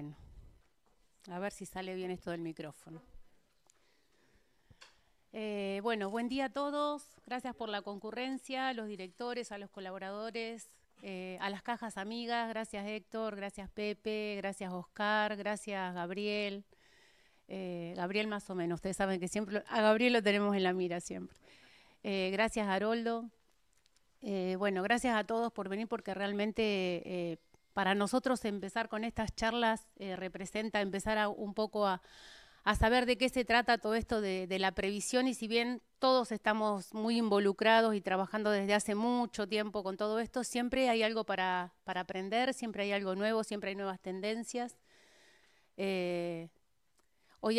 Bueno, a ver si sale bien esto del micrófono. Bueno, buen día a todos. Gracias por la concurrencia, a los directores, a los colaboradores, a las cajas amigas. Gracias Héctor, gracias Pepe, gracias Oscar, gracias Gabriel. Gabriel más o menos, ustedes saben que siempre a Gabriel lo tenemos en la mira siempre. Gracias Haroldo. Bueno, gracias a todos por venir porque realmente para nosotros empezar con estas charlas representa empezar un poco a saber de qué se trata todo esto de la previsión, y si bien todos estamos muy involucrados y trabajando desde hace mucho tiempo con todo esto, siempre hay algo para aprender, siempre hay algo nuevo, siempre hay nuevas tendencias. Hoy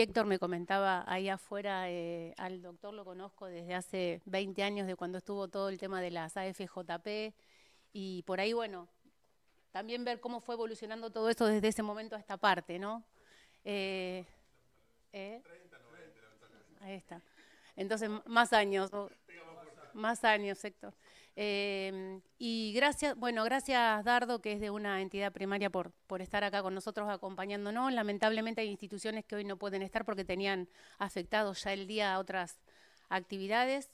Héctor me comentaba ahí afuera, al doctor lo conozco desde hace 20 años, de cuando estuvo todo el tema de las AFJP, y por ahí, bueno, también ver cómo fue evolucionando todo esto desde ese momento a esta parte, ¿no? Ahí está. Entonces, más años, Héctor. Y gracias, bueno, gracias Dardo, que es de una entidad primaria, por estar acá con nosotros acompañándonos. Lamentablemente hay instituciones que hoy no pueden estar porque tenían afectados ya el día a otras actividades.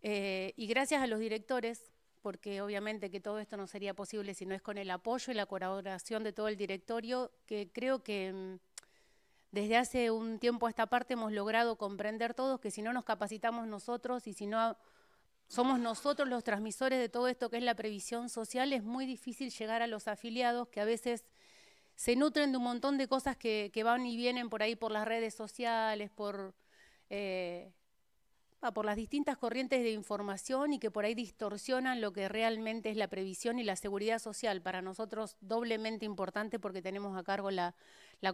Y gracias a los directores, porque obviamente que todo esto no sería posible si no es con el apoyo y la colaboración de todo el directorio, que creo que desde hace un tiempo a esta parte hemos logrado comprender todos que si no nos capacitamos nosotros y si no somos nosotros los transmisores de todo esto que es la previsión social, es muy difícil llegar a los afiliados, que a veces se nutren de un montón de cosas que van y vienen por ahí por las redes sociales, por las distintas corrientes de información, y que por ahí distorsionan lo que realmente es la previsión y la seguridad social, para nosotros doblemente importante porque tenemos a cargo la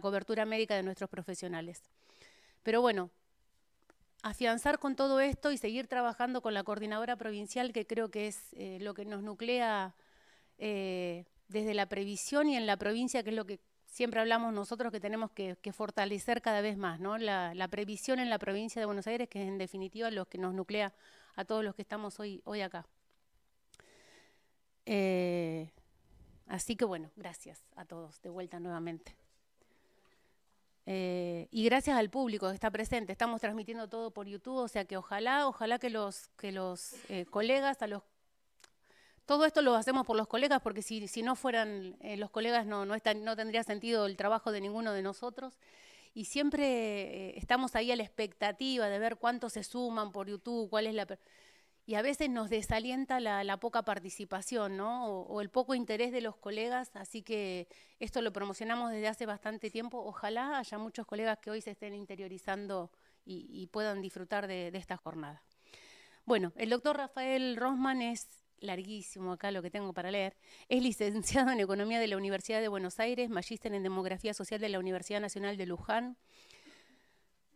cobertura médica de nuestros profesionales. Pero bueno, afianzar con todo esto y seguir trabajando con la coordinadora provincial, que creo que es lo que nos nuclea desde la previsión y en la provincia, que es lo que siempre hablamos nosotros, que tenemos que fortalecer cada vez más, ¿no? La previsión en la provincia de Buenos Aires, que es en definitiva lo que nos nuclea a todos los que estamos hoy acá. Así que bueno, gracias a todos de vuelta nuevamente. Y gracias al público que está presente. Estamos transmitiendo todo por YouTube, o sea que ojalá que los colegas, todo esto lo hacemos por los colegas, porque si no fueran los colegas no tendría sentido el trabajo de ninguno de nosotros. Y siempre estamos ahí a la expectativa de ver cuántos se suman por YouTube, cuál es la... Y a veces nos desalienta la poca participación, ¿no? O el poco interés de los colegas, así que esto lo promocionamos desde hace bastante tiempo. Ojalá haya muchos colegas que hoy se estén interiorizando y puedan disfrutar de esta jornada. Bueno, el doctor Rafael Rosman es larguísimo acá lo que tengo para leer. Es licenciado en Economía de la Universidad de Buenos Aires, magíster en Demografía Social de la Universidad Nacional de Luján,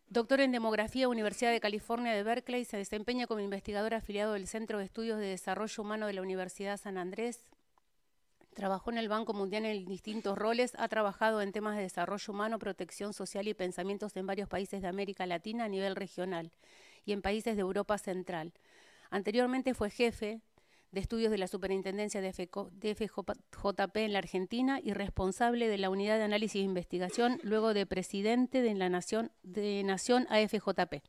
doctor en Demografía, Universidad de California de Berkeley. Se desempeña como investigador afiliado del Centro de Estudios de Desarrollo Humano de la Universidad San Andrés. Trabajó en el Banco Mundial en distintos roles. Ha trabajado en temas de desarrollo humano, protección social y pensamientos en varios países de América Latina a nivel regional y en países de Europa Central. Anteriormente fue jefe de estudios de la Superintendencia de FJP en la Argentina y responsable de la Unidad de Análisis e Investigación, luego de presidente de la Nación AFJP,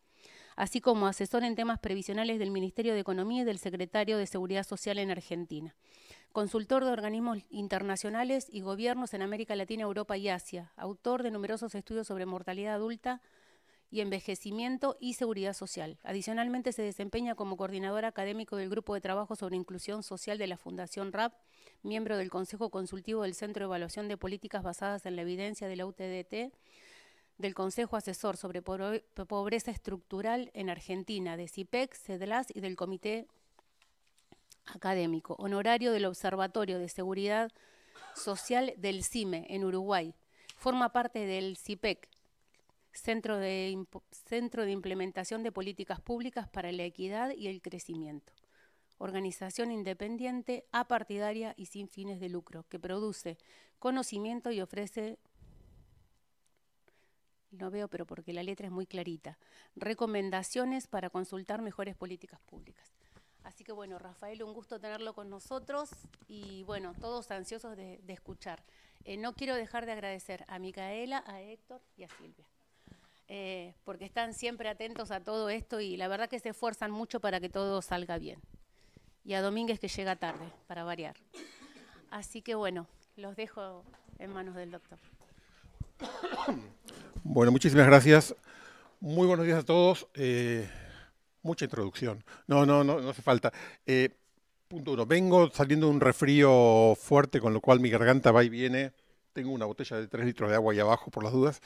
así como asesor en temas previsionales del Ministerio de Economía y del Secretario de Seguridad Social en Argentina. Consultor de organismos internacionales y gobiernos en América Latina, Europa y Asia. Autor de numerosos estudios sobre mortalidad adulta y envejecimiento y seguridad social. Adicionalmente se desempeña como coordinador académico del Grupo de Trabajo sobre Inclusión Social de la Fundación RAP, miembro del Consejo Consultivo del Centro de Evaluación de Políticas Basadas en la Evidencia de la UTDT, del Consejo Asesor sobre Pobreza Estructural en Argentina, de CIPEC, CEDLAS y del Comité Académico, honorario del Observatorio de Seguridad Social del CIME en Uruguay. Forma parte del CIPEC, Centro de Implementación de Políticas Públicas para la Equidad y el Crecimiento. Organización independiente, apartidaria y sin fines de lucro, que produce conocimiento y ofrece, no veo pero porque la letra es muy clarita, recomendaciones para consultar mejores políticas públicas. Así que bueno, Rafael, un gusto tenerlo con nosotros y bueno, todos ansiosos de escuchar. No quiero dejar de agradecer a Micaela, a Héctor y a Silvia, porque están siempre atentos a todo esto y la verdad que se esfuerzan mucho para que todo salga bien. Y a Domínguez, que llega tarde, para variar. Así que bueno, los dejo en manos del doctor. Bueno, muchísimas gracias. Muy buenos días a todos. Mucha introducción. No hace falta. Punto uno. Vengo saliendo de un resfrío fuerte, con lo cual mi garganta va y viene. Tengo una botella de 3 litros de agua ahí abajo por las dudas,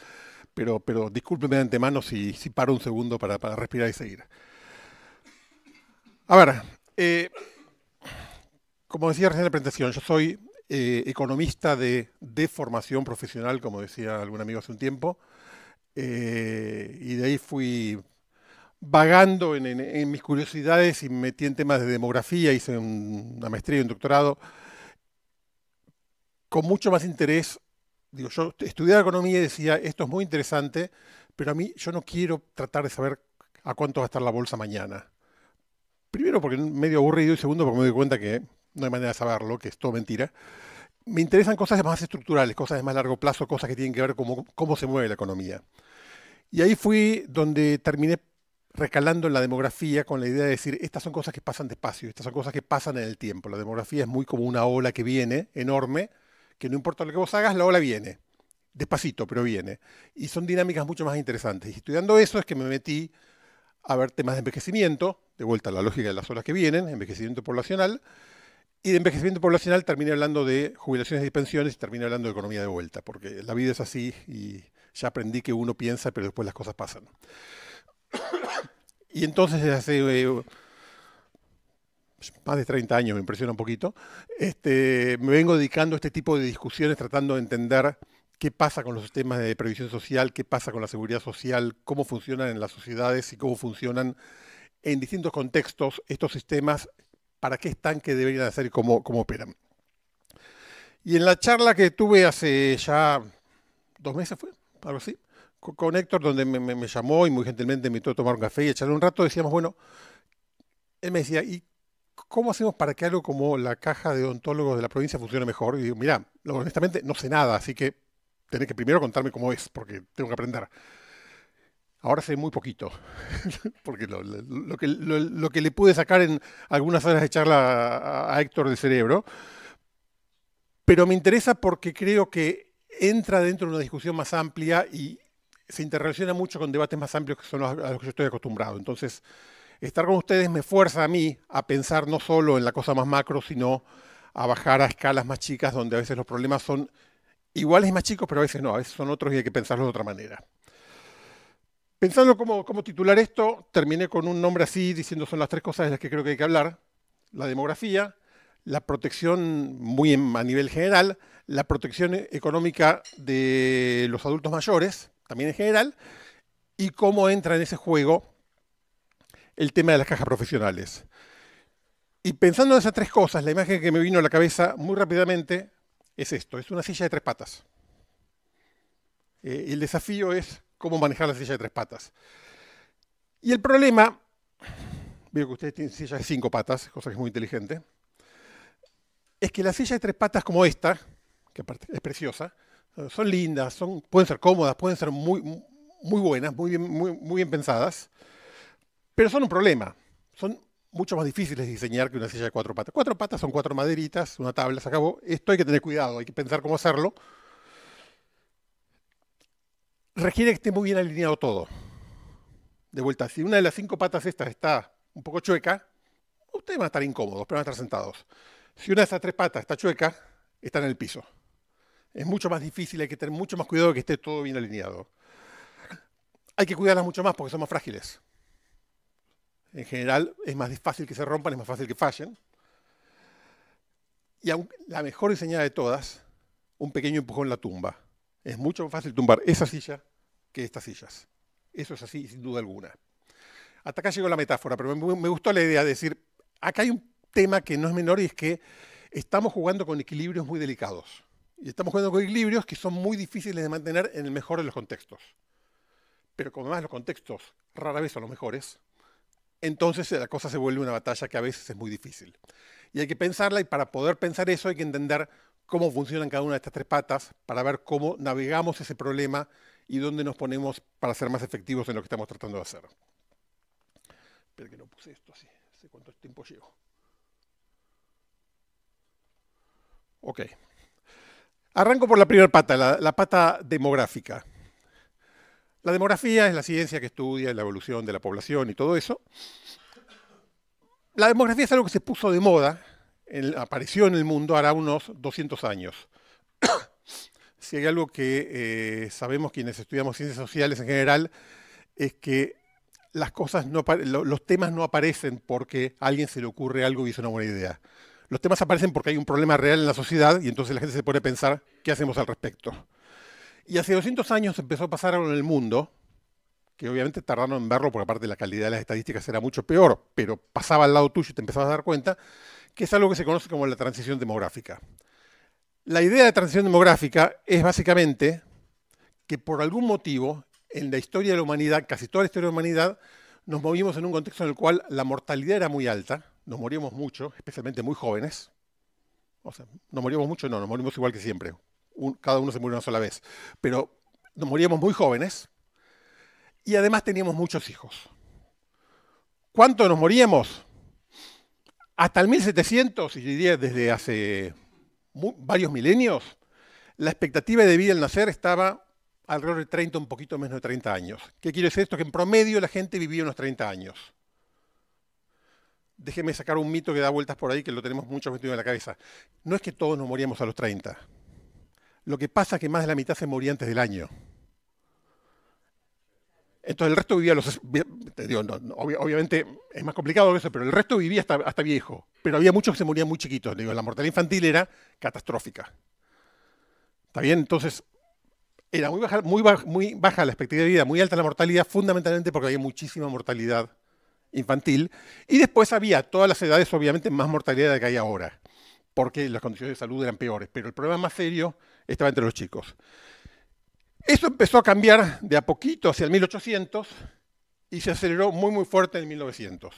pero discúlpeme de antemano si paro un segundo para respirar y seguir. A ver, como decía recién en la presentación, yo soy economista de formación profesional, como decía algún amigo hace un tiempo, y de ahí fui vagando en mis curiosidades y me metí en temas de demografía, hice una maestría y un doctorado, con mucho más interés. Digo, yo estudiaba economía y decía, esto es muy interesante, pero a mí yo no quiero tratar de saber a cuánto va a estar la bolsa mañana. Primero porque es medio aburrido y segundo porque me doy cuenta que no hay manera de saberlo, que es todo mentira. Me interesan cosas más estructurales, cosas de más largo plazo, cosas que tienen que ver con cómo se mueve la economía. Y ahí fui donde terminé recalando en la demografía con la idea de decir, estas son cosas que pasan despacio, estas son cosas que pasan en el tiempo. La demografía es muy como una ola que viene, enorme, que no importa lo que vos hagas, la ola viene. Despacito, pero viene. Y son dinámicas mucho más interesantes. Y estudiando eso es que me metí a ver temas de envejecimiento, de vuelta a la lógica de las olas que vienen, envejecimiento poblacional, y de envejecimiento poblacional terminé hablando de jubilaciones y pensiones y terminé hablando de economía de vuelta, porque la vida es así y ya aprendí que uno piensa, pero después las cosas pasan. Y entonces desde hace más de 30 años, me impresiona un poquito, me vengo dedicando a este tipo de discusiones tratando de entender qué pasa con los sistemas de previsión social, qué pasa con la seguridad social, cómo funcionan en las sociedades y cómo funcionan en distintos contextos estos sistemas, para qué están, qué deberían hacer y cómo operan. Y en la charla que tuve hace ya 2 meses, fue algo así, con Héctor, donde me llamó y muy gentilmente me invitó a tomar un café y a charlar un rato, decíamos, bueno, él me decía, ¿y cómo hacemos para que algo como la caja de odontólogos de la provincia funcione mejor? Y digo, mira, honestamente no sé nada, así que tenés que primero contarme cómo es, porque tengo que aprender. Ahora sé muy poquito, porque lo que le pude sacar en algunas horas de charla a Héctor de cerebro, pero me interesa porque creo que entra dentro de una discusión más amplia y se interrelaciona mucho con debates más amplios que son a los que yo estoy acostumbrado. Entonces, estar con ustedes me fuerza a mí a pensar no solo en la cosa más macro, sino a bajar a escalas más chicas, donde a veces los problemas son iguales y más chicos, pero a veces no, a veces son otros y hay que pensarlos de otra manera. Pensando cómo titular esto, terminé con un nombre así, diciendo son las 3 cosas de las que creo que hay que hablar: la demografía, la protección muy a nivel general, la protección económica de los adultos mayores, también en general, y cómo entra en ese juego el tema de las cajas profesionales. Y pensando en esas 3 cosas, la imagen que me vino a la cabeza muy rápidamente es esto: es una silla de 3 patas. El desafío es cómo manejar la silla de 3 patas. Y el problema, veo que ustedes tienen silla de 5 patas, cosa que es muy inteligente, es que las sillas de 3 patas como esta, que aparte es preciosa, son lindas, pueden ser cómodas, pueden ser muy buenas, muy bien pensadas, pero son un problema. Son mucho más difíciles de diseñar que una silla de 4 patas. 4 patas son 4 maderitas, una tabla, se acabó. Esto hay que tener cuidado, hay que pensar cómo hacerlo. Requiere que esté muy bien alineado todo. De vuelta, si una de las 5 patas estas está un poco chueca, ustedes van a estar incómodos, pero van a estar sentados. Si una de esas 3 patas está chueca, está en el piso. Es mucho más difícil, hay que tener mucho más cuidado de que esté todo bien alineado. Hay que cuidarlas mucho más porque son más frágiles. En general es más fácil que se rompan, es más fácil que fallen. Y aún la mejor diseñada de todas, un pequeño empujón la tumba. Es mucho más fácil tumbar esa silla que estas sillas. Eso es así, sin duda alguna. Hasta acá llegó la metáfora, pero me gustó la idea de decir, acá hay un tema que no es menor y es que estamos jugando con equilibrios muy delicados. Y estamos jugando con equilibrios que son muy difíciles de mantener en el mejor de los contextos. Pero como además los contextos rara vez son los mejores, entonces la cosa se vuelve una batalla que a veces es muy difícil. Y hay que pensarla, y para poder pensar eso hay que entender cómo funcionan cada una de estas tres patas, para ver cómo navegamos ese problema y dónde nos ponemos para ser más efectivos en lo que estamos tratando de hacer. Espera que no puse esto así, no sé cuánto tiempo llevo. Ok. Arranco por la primera pata, la pata demográfica. La demografía es la ciencia que estudia la evolución de la población y todo eso. La demografía es algo que se puso de moda, apareció en el mundo hará unos 200 años. Si hay algo que sabemos quienes estudiamos ciencias sociales en general, es que las cosas los temas no aparecen porque a alguien se le ocurre algo y es una buena idea. Los temas aparecen porque hay un problema real en la sociedad y entonces la gente se pone a pensar qué hacemos al respecto. Y hace 200 años empezó a pasar algo en el mundo, que obviamente tardaron en verlo porque aparte la calidad de las estadísticas era mucho peor, pero pasaba al lado tuyo y te empezabas a dar cuenta, que es algo que se conoce como la transición demográfica. La idea de transición demográfica es básicamente que por algún motivo en la historia de la humanidad, casi toda la historia de la humanidad, nos movimos en un contexto en el cual la mortalidad era muy alta, nos moríamos mucho, especialmente muy jóvenes. O sea, nos moríamos mucho, no, nos morimos igual que siempre. Cada uno se muere una sola vez. Pero nos moríamos muy jóvenes y además teníamos muchos hijos. ¿Cuánto nos moríamos? Hasta el 1700, y diría desde hace varios milenios, la expectativa de vida al nacer estaba alrededor de 30, un poquito menos de 30 años. ¿Qué quiere decir esto? Que en promedio la gente vivía unos 30 años. Déjeme sacar un mito que da vueltas por ahí, que lo tenemos mucho metido en la cabeza. No es que todos nos moríamos a los 30. Lo que pasa es que más de la mitad se moría antes del año. Entonces el resto vivía a los... Digo, obviamente es más complicado que eso, pero el resto vivía hasta viejo. Pero había muchos que se morían muy chiquitos. Digo, la mortalidad infantil era catastrófica. ¿Está bien? Entonces era muy baja la expectativa de vida, muy alta la mortalidad, fundamentalmente porque había muchísima mortalidad infantil. Y después había, a todas las edades, obviamente, más mortalidad de la que hay ahora, porque las condiciones de salud eran peores. Pero el problema más serio estaba entre los chicos. Eso empezó a cambiar de a poquito hacia el 1800 y se aceleró muy fuerte en el 1900.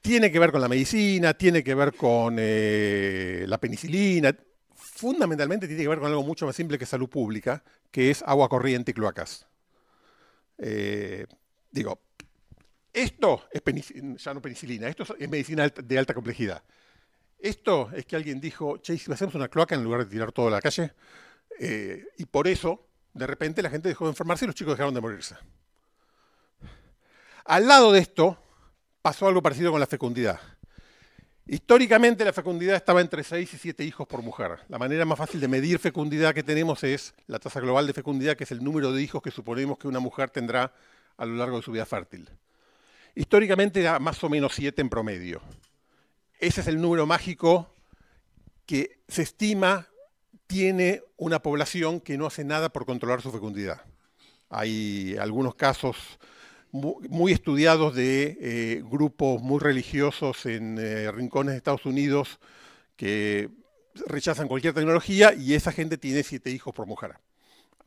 Tiene que ver con la medicina, tiene que ver con la penicilina, fundamentalmente tiene que ver con algo mucho más simple que salud pública, que es agua corriente y cloacas. Esto es ya no penicilina, esto es medicina de alta complejidad. Esto es que alguien dijo, che, si hacemos una cloaca en lugar de tirar todo a la calle, y por eso, de repente, la gente dejó de enfermarse y los chicos dejaron de morirse. Al lado de esto, pasó algo parecido con la fecundidad. Históricamente, la fecundidad estaba entre 6 y 7 hijos por mujer. La manera más fácil de medir fecundidad que tenemos es la tasa global de fecundidad, que es el número de hijos que suponemos que una mujer tendrá a lo largo de su vida fértil. Históricamente era más o menos 7 en promedio. Ese es el número mágico que se estima tiene una población que no hace nada por controlar su fecundidad. Hay algunos casos muy estudiados de grupos muy religiosos en rincones de Estados Unidos que rechazan cualquier tecnología y esa gente tiene 7 hijos por mujer.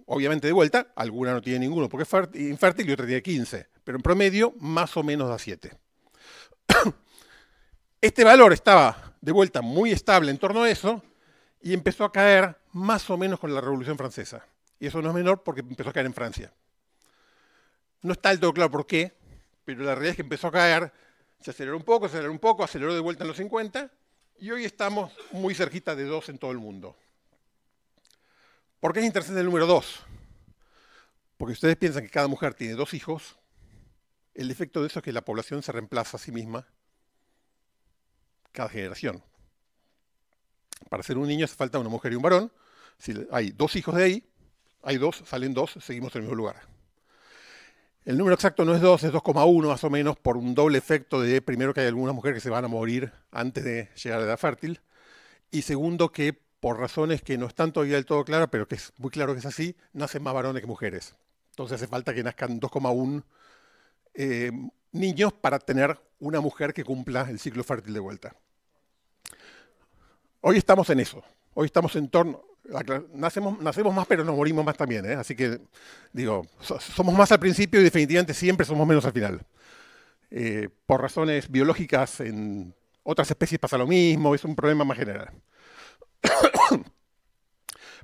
Obviamente, de vuelta, alguna no tiene ninguno porque es infértil y otra tiene 15, pero en promedio más o menos da 7. Este valor estaba, de vuelta, muy estable en torno a eso y empezó a caer más o menos con la Revolución Francesa. Y eso no es menor porque empezó a caer en Francia. No está del todo claro por qué, pero la realidad es que empezó a caer, se aceleró un poco, aceleró de vuelta en los 50 y hoy estamos muy cerquita de 2 en todo el mundo. ¿Por qué es interesante el número 2? Porque ustedes piensan que cada mujer tiene 2 hijos, el efecto de eso es que la población se reemplaza a sí misma cada generación. Para ser un niño hace falta una mujer y un varón. Si hay 2 hijos de ahí, hay 2, salen 2, seguimos en el mismo lugar. El número exacto no es 2, es 2,1 más o menos, por un doble efecto de, primero, que hay algunas mujeres que se van a morir antes de llegar a la edad fértil, y segundo, que por razones que no están todavía del todo claras, pero que es muy claro que es así, nacen más varones que mujeres. Entonces hace falta que nazcan 2,1 niños para tener una mujer que cumpla el ciclo fértil de vuelta. Hoy estamos en eso. Hoy estamos en torno... Nacemos más, pero nos morimos más también, ¿eh? Así que, digo, somos más al principio y definitivamente siempre somos menos al final. Por razones biológicas, en otras especies pasa lo mismo, es un problema más general.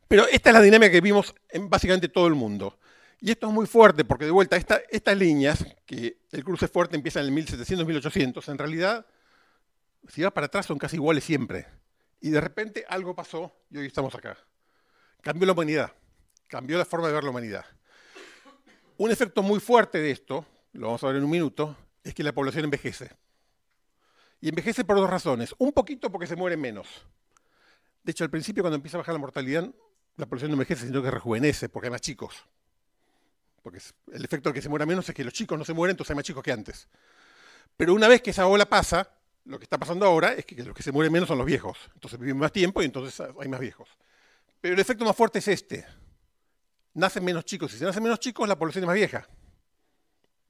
Pero esta es la dinámica que vimos en básicamente todo el mundo. Y esto es muy fuerte porque, de vuelta, estas líneas, que el cruce fuerte empieza en el 1700, 1800, en realidad, si va para atrás, son casi iguales siempre. Y de repente algo pasó y hoy estamos acá. Cambió la humanidad, cambió la forma de ver la humanidad. Un efecto muy fuerte de esto, lo vamos a ver en un minuto, es que la población envejece. Y envejece por dos razones. Un poquito porque se muere menos. De hecho, al principio, cuando empieza a bajar la mortalidad, la población no envejece, sino que rejuvenece, porque hay más chicos. Porque el efecto de que se muera menos es que los chicos no se mueren, entonces hay más chicos que antes. Pero una vez que esa ola pasa, lo que está pasando ahora es que los que se mueren menos son los viejos. Entonces viven más tiempo y entonces hay más viejos. Pero el efecto más fuerte es este. Nacen menos chicos. Si se nacen menos chicos, la población es más vieja.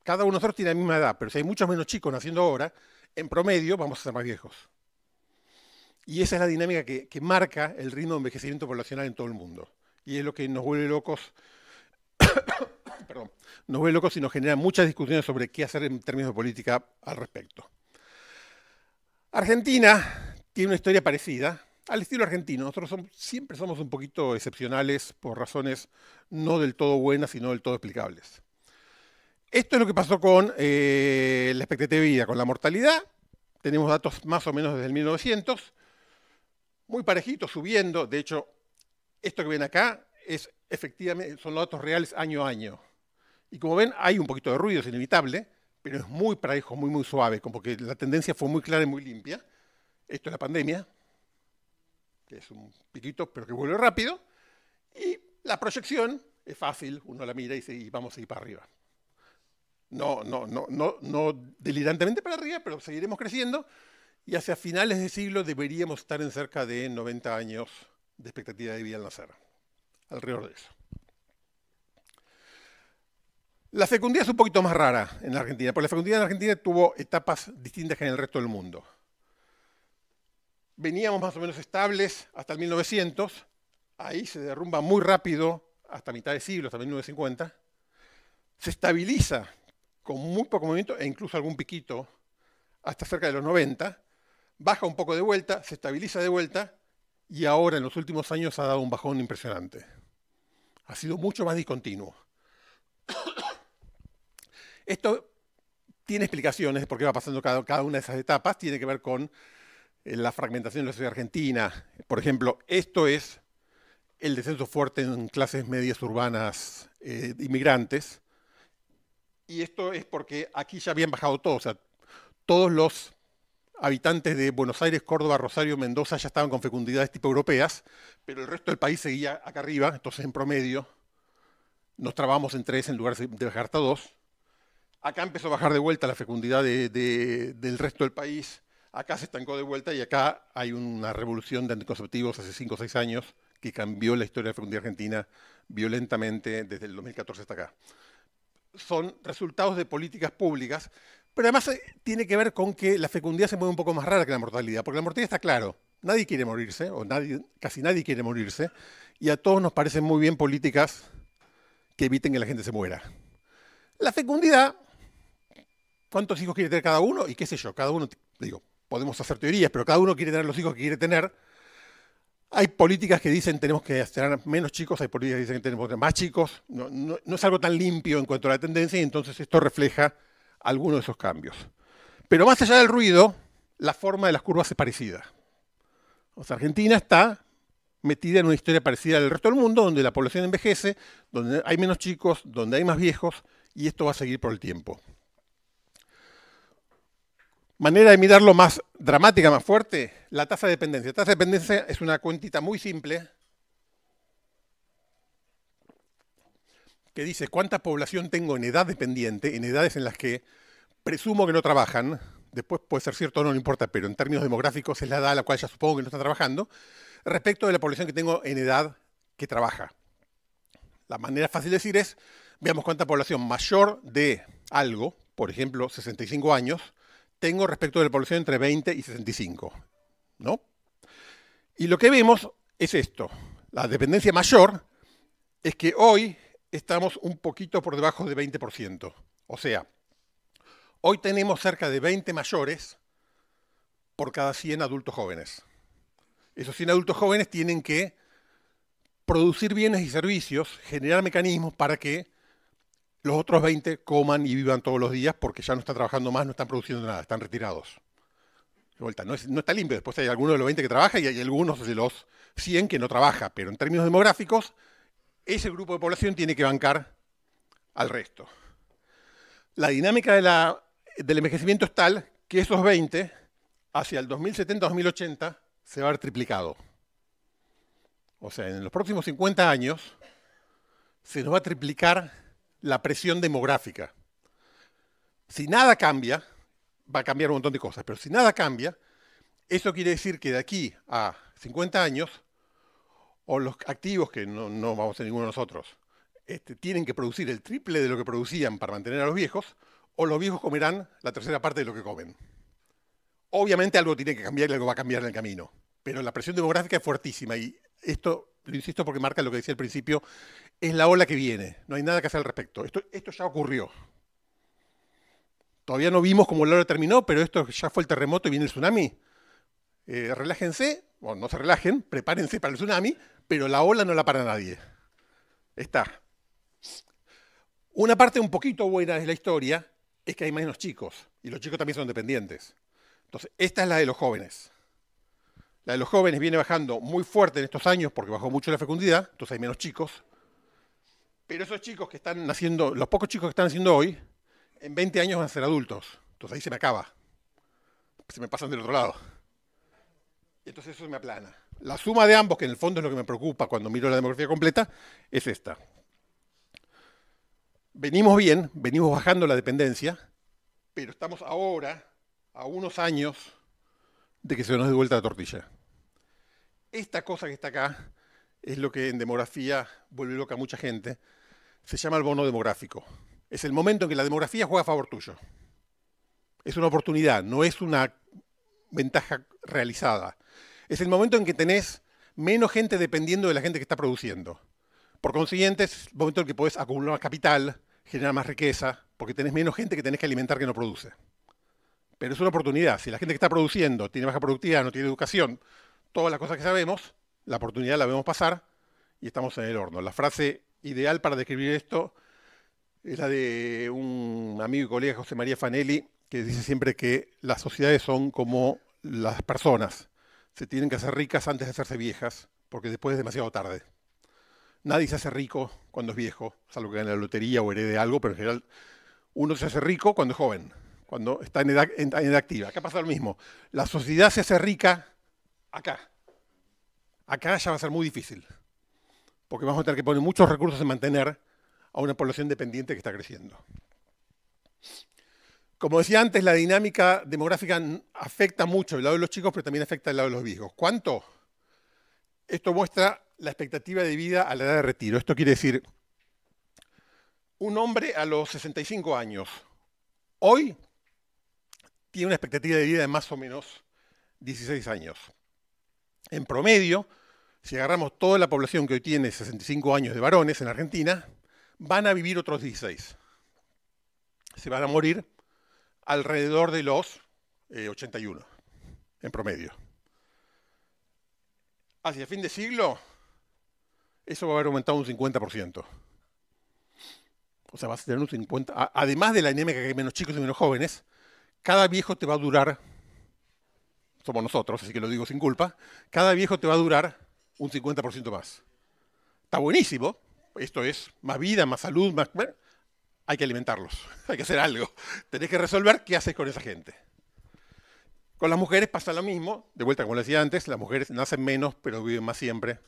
Cada uno de nosotros tiene la misma edad, pero si hay muchos menos chicos naciendo ahora, en promedio vamos a ser más viejos. Y esa es la dinámica que marca el ritmo de envejecimiento poblacional en todo el mundo. Y es lo que nos vuelve locos, perdón, nos vuelve locos y nos genera muchas discusiones sobre qué hacer en términos de política al respecto. Argentina tiene una historia parecida, al estilo argentino. Nosotros siempre somos un poquito excepcionales por razones no del todo buenas, sino del todo explicables. Esto es lo que pasó con la expectativa de vida, con la mortalidad. Tenemos datos más o menos desde el 1900, muy parejitos, subiendo. De hecho, esto que ven acá es efectivamente, son los datos reales año a año. Y como ven, hay un poquito de ruido, es inevitable, pero es muy parejo, muy suave, como que la tendencia fue muy clara y muy limpia. Esto es la pandemia, que es un piquito, pero que vuelve rápido. Y la proyección es fácil, uno la mira y vamos a ir para arriba. No delirantemente para arriba, pero seguiremos creciendo. Y hacia finales de siglo deberíamos estar en cerca de 90 años de expectativa de vida al nacer. Alrededor de eso. La fecundidad es un poquito más rara en la Argentina, porque la fecundidad en Argentina tuvo etapas distintas que en el resto del mundo. Veníamos más o menos estables hasta el 1900, ahí se derrumba muy rápido hasta mitad de siglo, hasta 1950. Se estabiliza con muy poco movimiento e incluso algún piquito hasta cerca de los 90, baja un poco de vuelta, se estabiliza de vuelta y ahora en los últimos años ha dado un bajón impresionante. Ha sido mucho más discontinuo. Esto tiene explicaciones de por qué va pasando cada una de esas etapas, tiene que ver con la fragmentación de la sociedad argentina. Por ejemplo, esto es el descenso fuerte en clases medias urbanas inmigrantes. Y esto es porque aquí ya habían bajado todos. O sea, todos los habitantes de Buenos Aires, Córdoba, Rosario, Mendoza ya estaban con fecundidades tipo europeas, pero el resto del país seguía acá arriba. Entonces, en promedio, nos trabamos en 3 en lugar de bajar hasta 2. Acá empezó a bajar de vuelta la fecundidad del resto del país. Acá se estancó de vuelta y acá hay una revolución de anticonceptivos hace 5 o 6 años que cambió la historia de la fecundidad argentina violentamente desde el 2014 hasta acá. Son resultados de políticas públicas, pero además tiene que ver con que la fecundidad se mueve un poco más rara que la mortalidad, porque la mortalidad está claro, nadie quiere morirse, o casi nadie quiere morirse, y a todos nos parecen muy bien políticas que eviten que la gente se muera. La fecundidad, ¿cuántos hijos quiere tener cada uno? Y qué sé yo, cada uno, digo, podemos hacer teorías, pero cada uno quiere tener los hijos que quiere tener. Hay políticas que dicen tenemos que tener menos chicos, hay políticas que dicen que tenemos que tener más chicos. No es algo tan limpio en cuanto a la tendencia y entonces esto refleja algunos de esos cambios. Pero más allá del ruido, la forma de las curvas es parecida. O sea, Argentina está metida en una historia parecida al resto del mundo, donde la población envejece, donde hay menos chicos, donde hay más viejos, y esto va a seguir por el tiempo. Manera de mirarlo más dramática, más fuerte, la tasa de dependencia. La tasa de dependencia es una cuentita muy simple que dice cuánta población tengo en edad dependiente, en edades en las que presumo que no trabajan, después puede ser cierto o no, no importa, pero en términos demográficos es la edad a la cual ya supongo que no están trabajando, respecto de la población que tengo en edad que trabaja. La manera fácil de decir es, veamos cuánta población mayor de algo, por ejemplo, 65 años, tengo respecto de la población entre 20 y 65, ¿no? Y lo que vemos es esto. La dependencia mayor es que hoy estamos un poquito por debajo de 20%. O sea, Hoy tenemos cerca de 20 mayores por cada 100 adultos jóvenes. Esos 100 adultos jóvenes tienen que producir bienes y servicios, generar mecanismos para que los otros 20 coman y vivan todos los días porque ya no están trabajando más, no están produciendo nada, están retirados. De vuelta, no está limpio. Después hay algunos de los 20 que trabajan y hay algunos de los 100 que no trabaja. Pero en términos demográficos, ese grupo de población tiene que bancar al resto. La dinámica del envejecimiento es tal que esos 20, hacia el 2070-2080, se va a haber triplicado. O sea, en los próximos 50 años se nos va a triplicar la presión demográfica. Si nada cambia, va a cambiar un montón de cosas, pero si nada cambia, eso quiere decir que de aquí a 50 años, o los activos, que no vamos a ser ninguno de nosotros, tienen que producir el triple de lo que producían para mantener a los viejos, o los viejos comerán la tercera parte de lo que comen. Obviamente algo tiene que cambiar y algo va a cambiar en el camino, pero la presión demográfica es fuertísima y esto, lo insisto porque marca lo que decía al principio, es la ola que viene, no hay nada que hacer al respecto. Esto ya ocurrió. Todavía no vimos cómo la ola terminó, pero esto ya fue el terremoto y viene el tsunami. Relájense, o no se relajen, prepárense para el tsunami, pero la ola no la para nadie. Está. Una parte un poquito buena de la historia es que hay menos chicos, y los chicos también son dependientes. Entonces, esta es la de los jóvenes. La de los jóvenes viene bajando muy fuerte en estos años porque bajó mucho la fecundidad, entonces hay menos chicos. Pero esos chicos que están naciendo, los pocos chicos que están naciendo hoy, en 20 años van a ser adultos. Entonces ahí se me acaba. Se me pasan del otro lado. Entonces eso me aplana. La suma de ambos, que en el fondo es lo que me preocupa cuando miro la demografía completa, es esta. Venimos bien, venimos bajando la dependencia, pero estamos ahora a unos años de que se nos dé vuelta la tortilla. Esta cosa que está acá es lo que en demografía vuelve loca a mucha gente. Se llama el bono demográfico. Es el momento en que la demografía juega a favor tuyo. Es una oportunidad, no es una ventaja realizada. Es el momento en que tenés menos gente dependiendo de la gente que está produciendo. Por consiguiente, es el momento en que podés acumular más capital, generar más riqueza, porque tenés menos gente que tenés que alimentar que no produce. Pero es una oportunidad. Si la gente que está produciendo tiene baja productividad, no tiene educación, todas las cosas que sabemos, la oportunidad la vemos pasar y estamos en el horno. La frase ideal para describir esto es la de un amigo y colega, José María Fanelli, que dice siempre que las sociedades son como las personas. Se tienen que hacer ricas antes de hacerse viejas, porque después es demasiado tarde. Nadie se hace rico cuando es viejo, salvo que gane la lotería o herede algo, pero en general uno se hace rico cuando es joven, cuando está en edad activa. Acá pasa lo mismo. La sociedad se hace rica acá. Acá ya va a ser muy difícil, porque vamos a tener que poner muchos recursos en mantener a una población dependiente que está creciendo. Como decía antes, la dinámica demográfica afecta mucho el lado de los chicos, pero también afecta el lado de los viejos. ¿Cuánto? Esto muestra la expectativa de vida a la edad de retiro. Esto quiere decir, un hombre a los 65 años, hoy tiene una expectativa de vida de más o menos 16 años. En promedio, si agarramos toda la población que hoy tiene 65 años de varones en Argentina, van a vivir otros 16. Se van a morir alrededor de los 81, en promedio. Hacia fin de siglo, eso va a haber aumentado un 50%. O sea, vas a tener un 50%. Además de la dinámica que hay menos chicos y menos jóvenes, cada viejo te va a durar, somos nosotros, así que lo digo sin culpa, cada viejo te va a durar un 50% más. Está buenísimo. Esto es más vida, más salud, más... Bueno, hay que alimentarlos, hay que hacer algo. Tenés que resolver qué haces con esa gente. Con las mujeres pasa lo mismo. De vuelta, como les decía antes, las mujeres nacen menos, pero viven más siempre.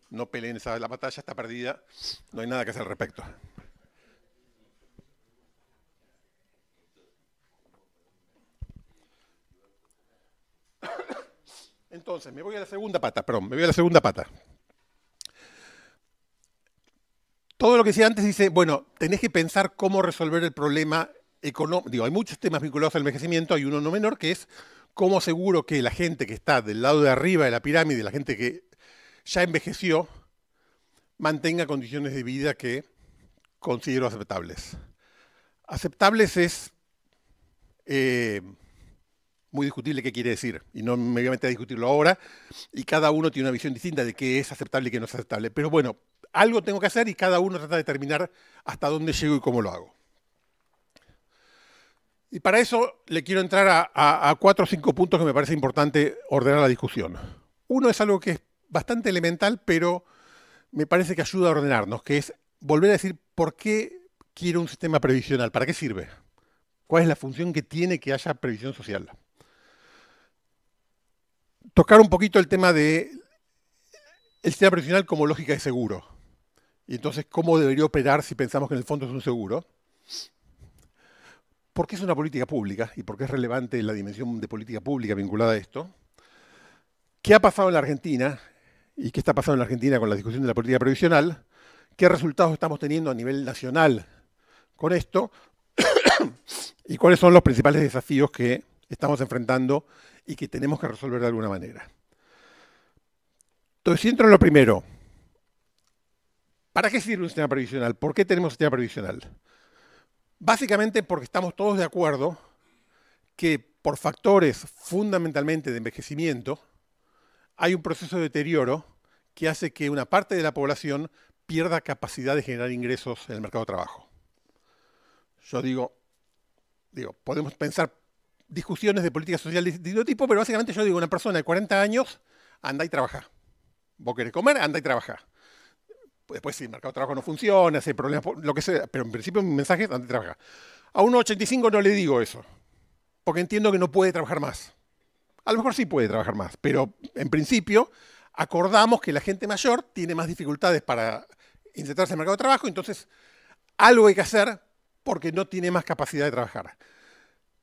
No peleen, la batalla está perdida. No hay nada que hacer al respecto. Entonces, me voy a la segunda pata. Todo lo que decía antes dice, bueno, tenés que pensar cómo resolver el problema económico. Digo, hay muchos temas vinculados al envejecimiento, hay uno no menor, que es cómo aseguro que la gente que está del lado de arriba de la pirámide, la gente que ya envejeció, mantenga condiciones de vida que considero aceptables. Aceptables es eh, muy discutible qué quiere decir, y no me voy a meter a discutirlo ahora, y cada uno tiene una visión distinta de qué es aceptable y qué no es aceptable. Pero bueno, algo tengo que hacer y cada uno trata de determinar hasta dónde llego y cómo lo hago. Y para eso le quiero entrar a 4 o 5 puntos que me parece importante ordenar la discusión. Uno es algo que es bastante elemental, pero me parece que ayuda a ordenarnos, que es volver a decir por qué quiero un sistema previsional, para qué sirve, cuál es la función que tiene que haya previsión social. Tocar un poquito el tema de el sistema previsional como lógica de seguro. Y entonces, ¿cómo debería operar si pensamos que en el fondo es un seguro? ¿Por qué es una política pública? ¿Y por qué es relevante la dimensión de política pública vinculada a esto? ¿Qué ha pasado en la Argentina? ¿Y qué está pasando en la Argentina con la discusión de la política previsional? ¿Qué resultados estamos teniendo a nivel nacional con esto? ¿Y cuáles son los principales desafíos que estamos enfrentando y que tenemos que resolver de alguna manera? Entonces, si entro en lo primero, ¿para qué sirve un sistema previsional? ¿Por qué tenemos un sistema previsional? Básicamente porque estamos todos de acuerdo que por factores fundamentalmente de envejecimiento hay un proceso de deterioro que hace que una parte de la población pierda capacidad de generar ingresos en el mercado de trabajo. Yo digo, podemos pensar discusiones de política social de distinto tipo, pero básicamente yo digo, una persona de 40 años, anda y trabaja. Vos querés comer, anda y trabaja. Después, si el mercado de trabajo no funciona, si hay problemas, lo que sea, pero en principio mi mensaje es anda y trabaja. A uno de 85 no le digo eso, porque entiendo que no puede trabajar más. A lo mejor sí puede trabajar más, pero en principio acordamos que la gente mayor tiene más dificultades para insertarse en el mercado de trabajo, entonces algo hay que hacer porque no tiene más capacidad de trabajar.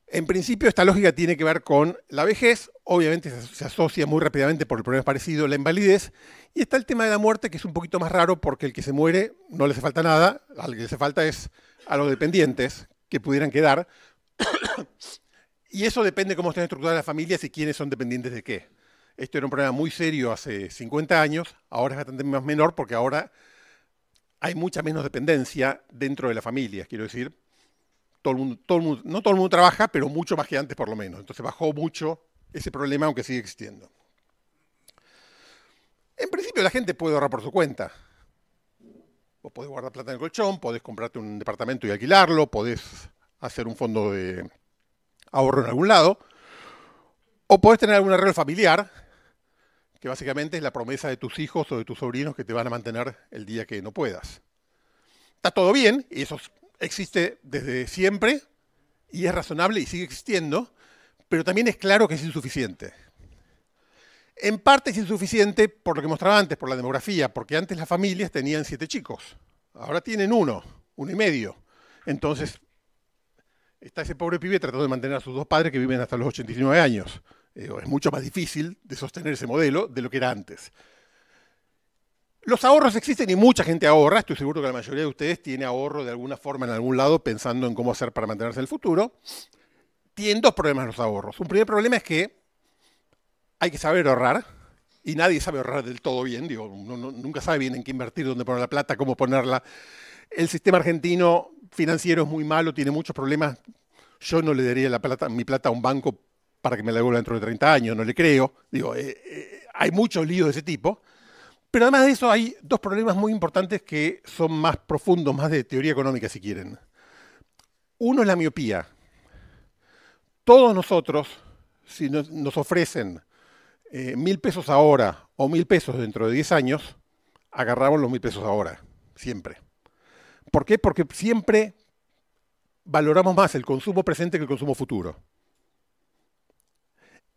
En principio esta lógica tiene que ver con la vejez, obviamente se asocia muy rápidamente por el problema parecido, la invalidez, y está el tema de la muerte que es un poquito más raro porque el que se muere no le hace falta nada, al que le hace falta es a los dependientes que pudieran quedar, y eso depende de cómo estén estructuradas las familias y quiénes son dependientes de qué. Esto era un problema muy serio hace 50 años, ahora es bastante más menor porque ahora hay mucha menos dependencia dentro de las familias, quiero decir. No todo el mundo trabaja, pero mucho más que antes por lo menos. Entonces bajó mucho ese problema, aunque sigue existiendo. En principio la gente puede ahorrar por su cuenta. Vos podés guardar plata en el colchón, podés comprarte un departamento y alquilarlo, podés hacer un fondo de ahorro en algún lado, o podés tener algún arreglo familiar, que básicamente es la promesa de tus hijos o de tus sobrinos que te van a mantener el día que no puedas. Está todo bien, y eso existe desde siempre, y es razonable y sigue existiendo, pero también es claro que es insuficiente. En parte es insuficiente por lo que mostraba antes, por la demografía, porque antes las familias tenían 7 chicos, ahora tienen 1 y medio. Entonces, está ese pobre pibe tratando de mantener a sus 2 padres que viven hasta los 89 años. Es mucho más difícil de sostener ese modelo de lo que era antes. Los ahorros existen y mucha gente ahorra. Estoy seguro que la mayoría de ustedes tiene ahorro de alguna forma en algún lado pensando en cómo hacer para mantenerse en el futuro. Tienen 2 problemas los ahorros. Un primer problema es que hay que saber ahorrar y nadie sabe ahorrar del todo bien. Uno nunca sabe bien en qué invertir, dónde poner la plata, cómo ponerla. El sistema argentino financiero es muy malo, tiene muchos problemas. Yo no le daría mi plata a un banco para que me la devuelva dentro de 30 años, no le creo. Hay muchos líos de ese tipo. Pero además de eso hay 2 problemas muy importantes que son más profundos, más de teoría económica si quieren. Uno es la miopía. Todos nosotros, si nos ofrecen 1.000 pesos ahora o 1.000 pesos dentro de 10 años, agarramos los 1.000 pesos ahora, siempre. ¿Por qué? Porque siempre valoramos más el consumo presente que el consumo futuro.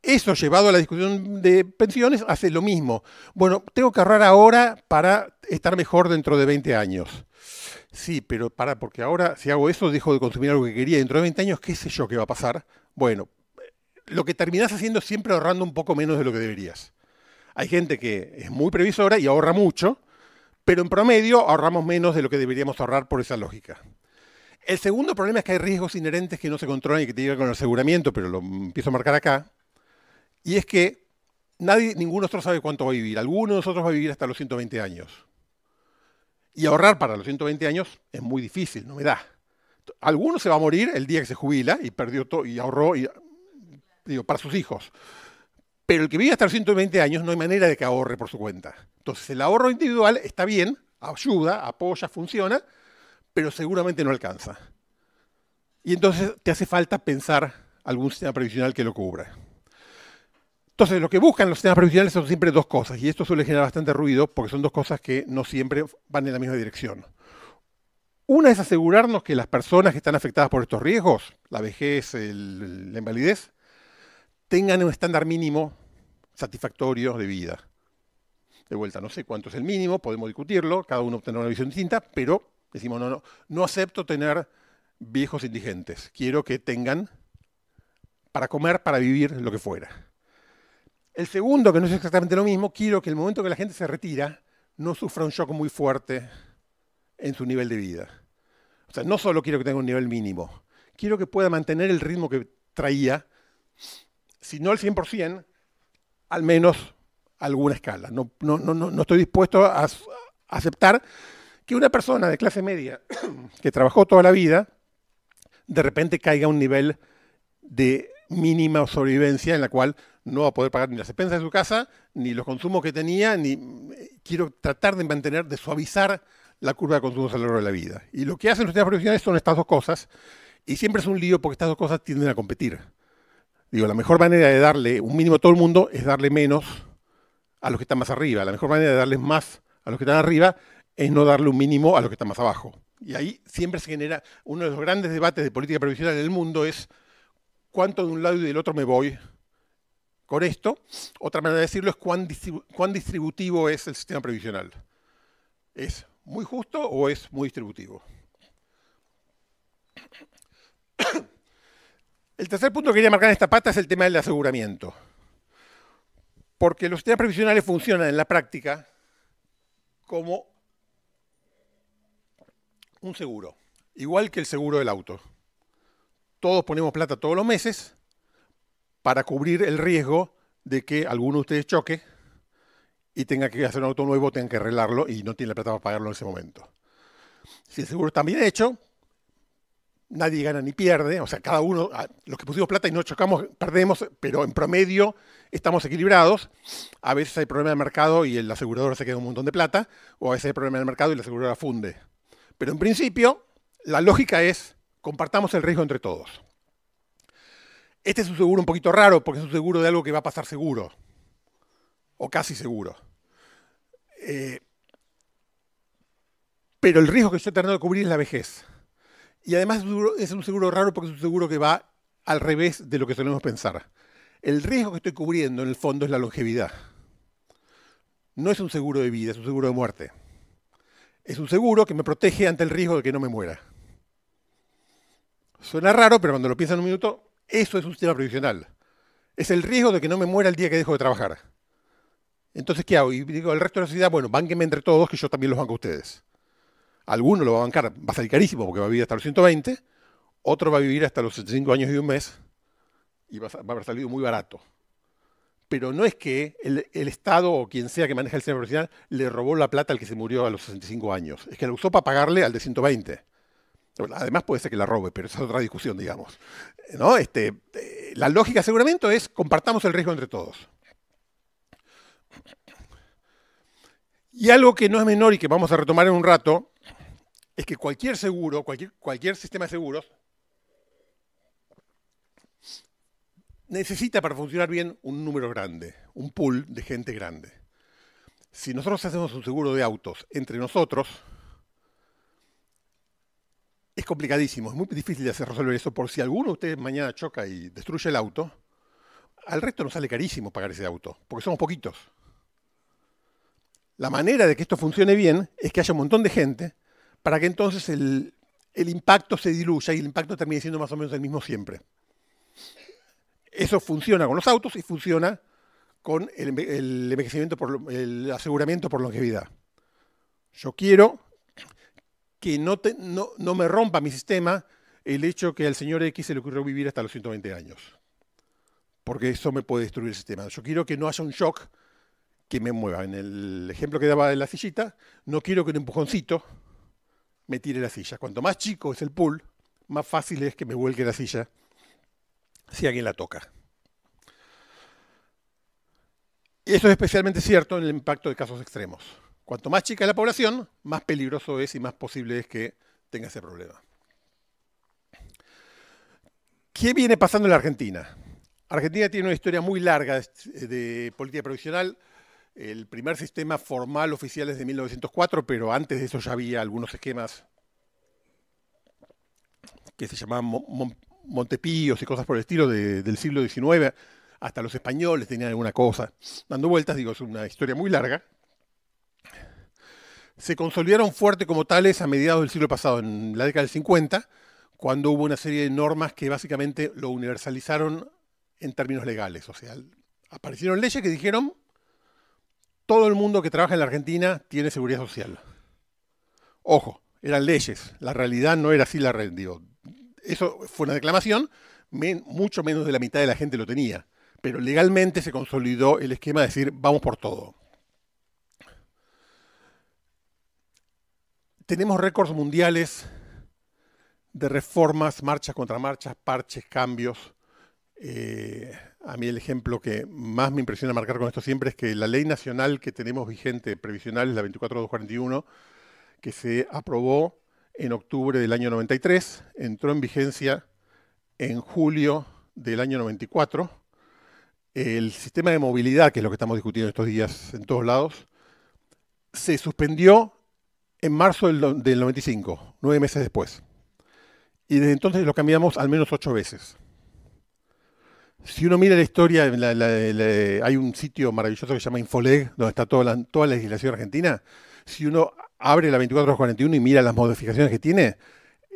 Eso llevado a la discusión de pensiones hace lo mismo. Bueno, tengo que ahorrar ahora para estar mejor dentro de 20 años. Sí, pero porque ahora si hago eso dejo de consumir algo que quería. Dentro de 20 años, ¿qué sé yo qué va a pasar? Bueno, lo que terminás haciendo es siempre ahorrando un poco menos de lo que deberías. Hay gente que es muy previsora y ahorra mucho, pero en promedio ahorramos menos de lo que deberíamos ahorrar por esa lógica. El segundo problema es que hay riesgos inherentes que no se controlan y que tienen que ver con el aseguramiento, pero lo empiezo a marcar acá. Y es que ninguno de nosotros sabe cuánto va a vivir. Alguno de nosotros va a vivir hasta los 120 años. Y ahorrar para los 120 años es muy difícil, no me da. Alguno se va a morir el día que se jubila y perdió todo y ahorró digo, para sus hijos. Pero el que vive hasta los 120 años no hay manera de que ahorre por su cuenta. Entonces el ahorro individual está bien, ayuda, apoya, funciona, pero seguramente no alcanza. Y entonces te hace falta pensar algún sistema previsional que lo cubra. Entonces, lo que buscan los sistemas previsionales son siempre dos cosas, y esto suele generar bastante ruido porque son dos cosas que no siempre van en la misma dirección. Una es asegurarnos que las personas que están afectadas por estos riesgos, la vejez, la invalidez, tengan un estándar mínimo satisfactorio de vida. De vuelta, no sé cuánto es el mínimo, podemos discutirlo, cada uno tendrá una visión distinta, pero decimos, no acepto tener viejos indigentes. Quiero que tengan para comer, para vivir, lo que fuera. El segundo, que no es exactamente lo mismo, quiero que el momento que la gente se retira no sufra un shock muy fuerte en su nivel de vida. O sea, no solo quiero que tenga un nivel mínimo, quiero que pueda mantener el ritmo que traía, si no al 100%, al menos alguna escala. No estoy dispuesto a aceptar que una persona de clase media que trabajó toda la vida, de repente caiga a un nivel de mínima sobrevivencia en la cual no va a poder pagar ni las expensas de su casa, ni los consumos que tenía, quiero tratar de mantener, de suavizar la curva de consumos a lo largo de la vida. Y lo que hacen los sistemas previsionales son estas dos cosas, y siempre es un lío porque estas dos cosas tienden a competir. Digo, la mejor manera de darle un mínimo a todo el mundo es darle menos a los que están más arriba. La mejor manera de darles más a los que están arriba es no darle un mínimo a los que están más abajo. Y ahí siempre se genera uno de los grandes debates de política previsional en el mundo es cuánto de un lado y del otro me voy con esto. Otra manera de decirlo es cuán distributivo es el sistema previsional. ¿Es muy justo o es muy distributivo? El tercer punto que quería marcar en esta pata es el tema del aseguramiento. Porque los sistemas previsionales funcionan en la práctica como un seguro, igual que el seguro del auto. Todos ponemos plata todos los meses para cubrir el riesgo de que alguno de ustedes choque y tenga que hacer un auto nuevo, tenga que arreglarlo y no tiene la plata para pagarlo en ese momento. Si el seguro está bien hecho, nadie gana ni pierde, o sea, cada uno, los que pusimos plata y no chocamos, perdemos, pero en promedio estamos equilibrados. A veces hay problema de mercado y el asegurador se queda un montón de plata, o a veces hay problema del mercado y la aseguradora funde. Pero en principio, la lógica es, compartamos el riesgo entre todos. Este es un seguro un poquito raro porque es un seguro de algo que va a pasar seguro, o casi seguro. Pero el riesgo que estoy tratando de cubrir es la vejez. Y además es un seguro raro porque es un seguro que va al revés de lo que solemos pensar. El riesgo que estoy cubriendo en el fondo es la longevidad. No es un seguro de vida, es un seguro de muerte. Es un seguro que me protege ante el riesgo de que no me muera. Suena raro, pero cuando lo piensan en un minuto, eso es un sistema previsional. Es el riesgo de que no me muera el día que dejo de trabajar. Entonces, ¿qué hago? Y digo al resto de la sociedad, bueno, bánquenme entre todos, que yo también los banco a ustedes. Alguno lo va a bancar, va a salir carísimo porque va a vivir hasta los 120, otro va a vivir hasta los 75 años y un mes y va a haber salido muy barato. Pero no es que el Estado o quien sea que maneja el sistema previsional le robó la plata al que se murió a los 65 años. Es que la usó para pagarle al de 120. Además puede ser que la robe, pero esa es otra discusión, digamos. ¿No? La lógica seguramente es compartamos el riesgo entre todos. Y algo que no es menor y que vamos a retomar en un rato, es que cualquier seguro, cualquier sistema de seguros, necesita para funcionar bien un número grande, un pool de gente grande. Si nosotros hacemos un seguro de autos entre nosotros, es complicadísimo, es muy difícil de hacer resolver eso, por si alguno de ustedes mañana choca y destruye el auto, al resto nos sale carísimo pagar ese auto, porque somos poquitos. La manera de que esto funcione bien es que haya un montón de gente para que entonces el impacto se diluya y el impacto termine siendo más o menos el mismo siempre. Eso funciona con los autos y funciona con el envejecimiento, el aseguramiento por longevidad. Yo quiero que no me rompa mi sistema el hecho que al señor X se le ocurrió vivir hasta los 120 años. Porque eso me puede destruir el sistema. Yo quiero que no haya un shock que me mueva. En el ejemplo que daba de la sillita, no quiero que un empujoncito me tire la silla. Cuanto más chico es el pool, más fácil es que me vuelque la silla si alguien la toca. Y eso es especialmente cierto en el impacto de casos extremos. Cuanto más chica es la población, más peligroso es y más posible es que tenga ese problema. ¿Qué viene pasando en la Argentina? Argentina tiene una historia muy larga de política previsional. El primer sistema formal oficial es de 1904, pero antes de eso ya había algunos esquemas que se llamaban Montepíos y cosas por el estilo del siglo XIX. Hasta los españoles tenían alguna cosa dando vueltas. Digo, es una historia muy larga. Se consolidaron fuerte como tales a mediados del siglo pasado, en la década del 50, cuando hubo una serie de normas que básicamente lo universalizaron en términos legales. O sea, aparecieron leyes que dijeron: todo el mundo que trabaja en la Argentina tiene seguridad social. Ojo, eran leyes, la realidad no era así. Digo, eso fue una declamación, mucho menos de la mitad de la gente lo tenía, pero legalmente se consolidó el esquema de decir: vamos por todo. Tenemos récords mundiales de reformas, marchas contra marchas, parches, cambios. A mí el ejemplo que más me impresiona marcar con esto siempre es que la ley nacional que tenemos vigente, previsional, es la 24241, que se aprobó en octubre del año 93, entró en vigencia en julio del año 94. El sistema de movilidad, que es lo que estamos discutiendo estos días en todos lados, se suspendió en marzo del 95, 9 meses después. Y desde entonces lo cambiamos al menos 8 veces. Si uno mira la historia, hay un sitio maravilloso que se llama Infoleg, donde está toda la legislación argentina. Si uno abre la 24241 y mira las modificaciones que tiene,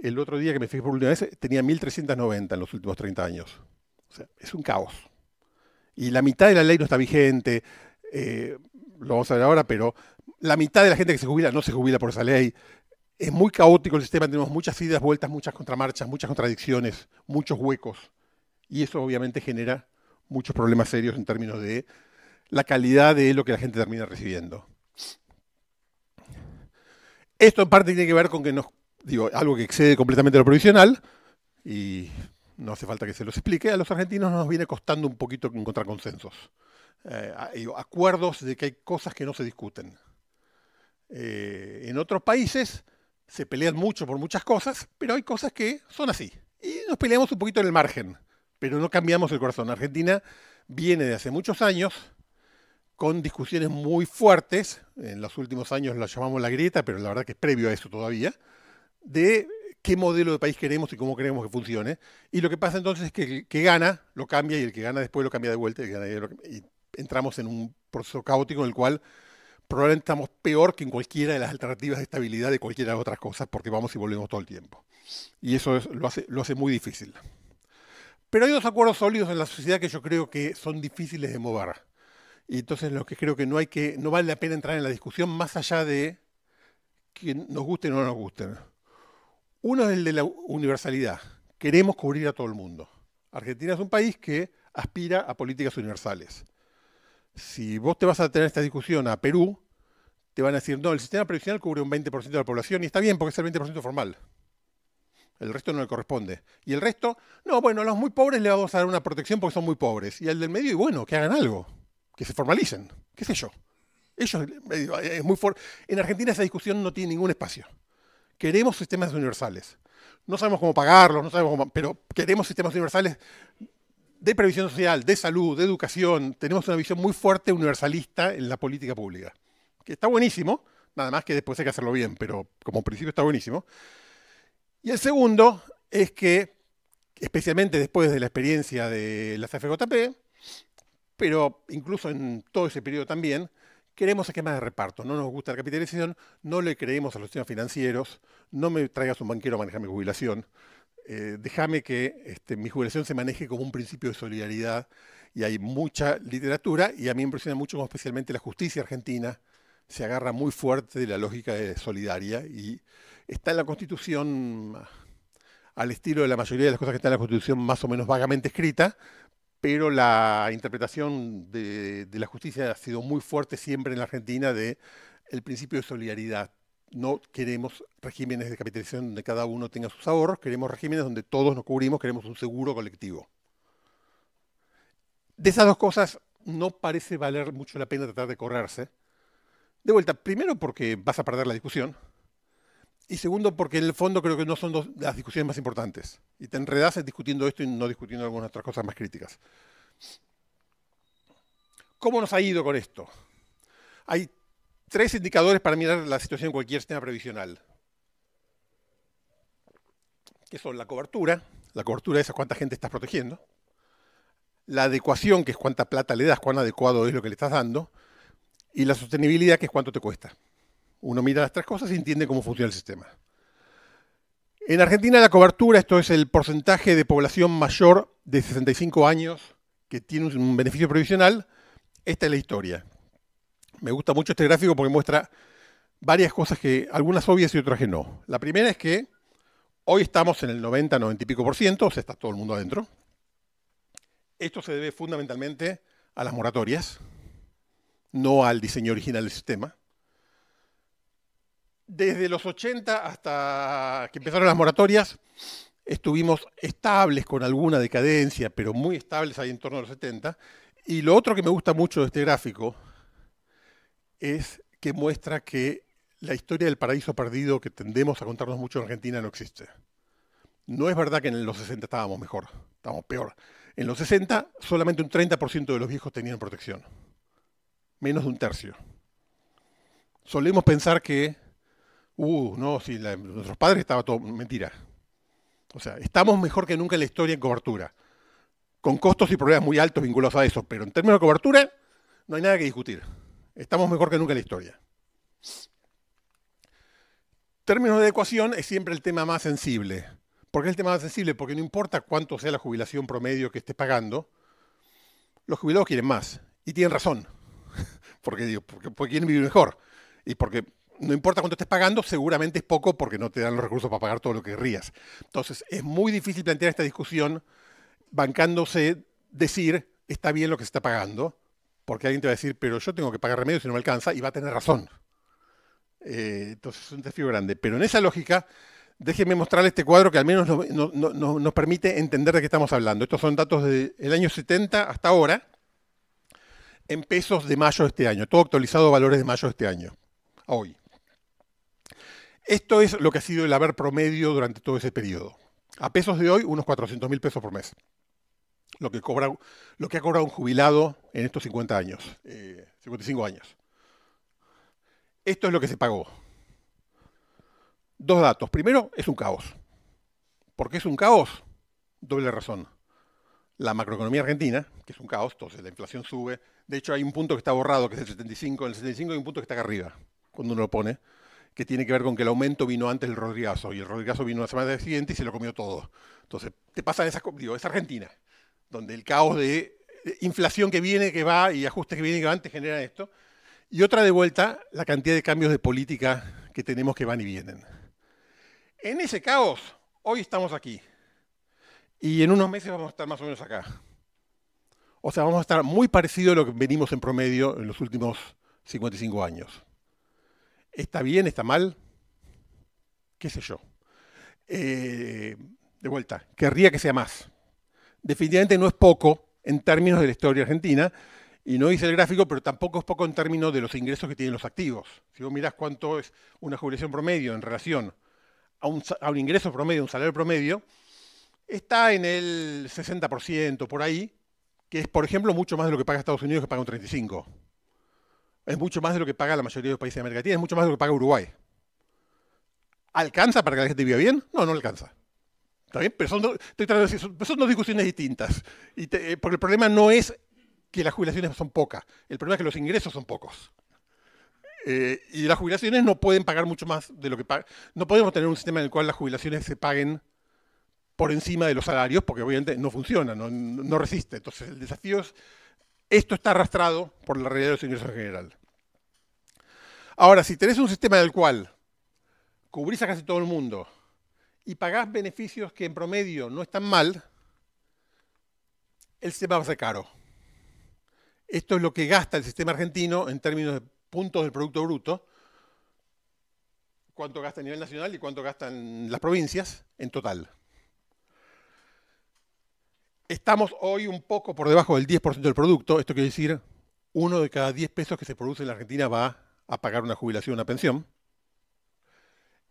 el otro día que me fijé por última vez, tenía 1390 en los últimos 30 años. O sea, es un caos. Y la mitad de la ley no está vigente, lo vamos a ver ahora, pero la mitad de la gente que se jubila no se jubila por esa ley. Es muy caótico el sistema, tenemos muchas idas, vueltas, muchas contramarchas, muchas contradicciones, muchos huecos. Y eso obviamente genera muchos problemas serios en términos de la calidad de lo que la gente termina recibiendo. Esto en parte tiene que ver con que algo que excede completamente lo provisional, y no hace falta que se los explique. A los argentinos nos viene costando un poquito encontrar consensos. Hay acuerdos de que hay cosas que no se discuten. En otros países se pelean mucho por muchas cosas, pero hay cosas que son así. Y nos peleamos un poquito en el margen, pero no cambiamos el corazón. Argentina viene de hace muchos años con discusiones muy fuertes, en los últimos años la llamamos la grieta, pero la verdad que es previo a eso todavía, de qué modelo de país queremos y cómo queremos que funcione. Y lo que pasa entonces es que el que gana lo cambia y el que gana después lo cambia de vuelta y entramos en un proceso caótico en el cual probablemente estamos peor que en cualquiera de las alternativas de estabilidad de cualquiera de las otras cosas, porque vamos y volvemos todo el tiempo. Y eso lo hace muy difícil. Pero hay dos acuerdos sólidos en la sociedad que yo creo que son difíciles de mover. Y entonces lo que creo que no vale la pena entrar en la discusión más allá de que nos gusten o no nos gusten. Uno es el de la universalidad. Queremos cubrir a todo el mundo. Argentina es un país que aspira a políticas universales. Si vos te vas a tener esta discusión a Perú, te van a decir: no, el sistema previsional cubre un 20% de la población, y está bien porque es el 20% formal. El resto no le corresponde. Y el resto, no, bueno, a los muy pobres le vamos a dar una protección porque son muy pobres. Y al del medio, y bueno, que hagan algo, que se formalicen, qué sé yo. Ellos, es muy fuerte. En Argentina esa discusión no tiene ningún espacio. Queremos sistemas universales. No sabemos cómo pagarlos, pero queremos sistemas universales de previsión social, de salud, de educación. Tenemos una visión muy fuerte universalista en la política pública, que está buenísimo, nada más que después hay que hacerlo bien, pero como principio está buenísimo. Y el segundo es que, especialmente después de la experiencia de la CFJP, pero incluso en todo ese periodo también, queremos esquemas de reparto. No nos gusta la capitalización, no le creemos a los sistemas financieros, no me traigas un banquero a manejar mi jubilación, déjame que mi jubilación se maneje como un principio de solidaridad. Y hay mucha literatura, y a mí me impresiona mucho cómo especialmente la justicia argentina se agarra muy fuerte de la lógica solidaria, y está en la Constitución, al estilo de la mayoría de las cosas que están en la Constitución, más o menos vagamente escrita, pero la interpretación de la justicia ha sido muy fuerte siempre en la Argentina de el principio de solidaridad. No queremos regímenes de capitalización donde cada uno tenga sus ahorros, queremos regímenes donde todos nos cubrimos, queremos un seguro colectivo. De esas dos cosas no parece valer mucho la pena tratar de correrse. De vuelta, primero porque vas a perder la discusión, y segundo porque en el fondo creo que no son las discusiones más importantes. Y te enredas discutiendo esto y no discutiendo algunas otras cosas más críticas. ¿Cómo nos ha ido con esto? Hay 3 indicadores para mirar la situación en cualquier sistema previsional, que son la cobertura es a cuánta gente estás protegiendo, la adecuación, que es cuánta plata le das, cuán adecuado es lo que le estás dando, y la sostenibilidad, que es cuánto te cuesta. Uno mira las 3 cosas y entiende cómo funciona el sistema. En Argentina la cobertura, esto es el porcentaje de población mayor de 65 años que tiene un beneficio previsional. Esta es la historia. Me gusta mucho este gráfico porque muestra varias cosas, que algunas obvias y otras que no. La primera es que hoy estamos en el 90, 90 y pico por ciento, o sea, está todo el mundo adentro. Esto se debe fundamentalmente a las moratorias, no al diseño original del sistema. Desde los 80 hasta que empezaron las moratorias, estuvimos estables con alguna decadencia, pero muy estables ahí en torno a los 70. Y lo otro que me gusta mucho de este gráfico es que muestra que la historia del paraíso perdido que tendemos a contarnos mucho en Argentina no existe. No es verdad que en los 60 estábamos mejor, estábamos peor. En los 60 solamente un 30% de los viejos tenían protección, menos de un tercio. Solemos pensar que, no, si nuestros padres estaba todo, mentira. O sea, estamos mejor que nunca en la historia en cobertura, con costos y problemas muy altos vinculados a eso, pero en términos de cobertura no hay nada que discutir. Estamos mejor que nunca en la historia. Términos de ecuación es siempre el tema más sensible. ¿Por qué es el tema más sensible? Porque no importa cuánto sea la jubilación promedio que estés pagando, los jubilados quieren más. Y tienen razón. Porque quieren vivir mejor. Y porque no importa cuánto estés pagando, seguramente es poco porque no te dan los recursos para pagar todo lo que querrías. Entonces, es muy difícil plantear esta discusión bancándose decir, está bien lo que se está pagando, porque alguien te va a decir, pero yo tengo que pagar remedios y no me alcanza, y va a tener razón. Entonces es un desafío grande. Pero en esa lógica, déjenme mostrarles este cuadro que al menos nos permite entender de qué estamos hablando. Estos son datos del año 70 hasta ahora, en pesos de mayo de este año. Todo actualizado a valores de mayo de este año, a hoy. Esto es lo que ha sido el haber promedio durante todo ese periodo. A pesos de hoy, unos 400.000 pesos por mes. Lo que ha cobrado un jubilado en estos 50 años, 55 años. Esto es lo que se pagó. 2 datos. Primero, es un caos. ¿Por qué es un caos? Doble razón. La macroeconomía argentina, que es un caos, entonces la inflación sube. De hecho, hay un punto que está borrado, que es el 75. En el 75 hay un punto que está acá arriba, cuando uno lo pone, que tiene que ver con que el aumento vino antes del Rodrigazo, y el Rodrigazo vino la semana siguiente y se lo comió todo. Entonces, te pasa es Argentina, donde el caos de inflación que viene, que va, y ajustes que vienen y que van, te genera esto. Y otra de vuelta, la cantidad de cambios de política que tenemos que van y vienen. En ese caos, hoy estamos aquí. Y en unos meses vamos a estar más o menos acá. O sea, vamos a estar muy parecido a lo que venimos en promedio en los últimos 55 años. ¿Está bien? ¿Está mal? ¿Qué sé yo? De vuelta, querría que sea más. Definitivamente no es poco en términos de la historia argentina, y no dice el gráfico, pero tampoco es poco en términos de los ingresos que tienen los activos. Si vos mirás cuánto es una jubilación promedio en relación a un ingreso promedio, un salario promedio, está en el 60%, por ahí, que es, por ejemplo, mucho más de lo que paga Estados Unidos, que paga un 35%. Es mucho más de lo que paga la mayoría de los países de América Latina, es mucho más de lo que paga Uruguay. ¿Alcanza para que la gente viva bien? No, no alcanza. ¿Está bien? Pero son dos discusiones distintas. Porque el problema no es que las jubilaciones son pocas, el problema es que los ingresos son pocos. Y las jubilaciones no pueden pagar mucho más de lo que pagan. No podemos tener un sistema en el cual las jubilaciones se paguen por encima de los salarios, porque obviamente no funciona, no resiste. Entonces el desafío es, esto está arrastrado por la realidad de los ingresos en general. Ahora, si tenés un sistema del cual cubrís a casi todo el mundo y pagás beneficios que en promedio no están mal, el sistema va a ser caro. Esto es lo que gasta el sistema argentino en términos de puntos del Producto Bruto cuánto gasta a nivel nacional y cuánto gastan las provincias en total. Estamos hoy un poco por debajo del 10% del producto. Esto quiere decir, 1 de cada 10 pesos que se produce en la Argentina va a pagar una jubilación, una pensión.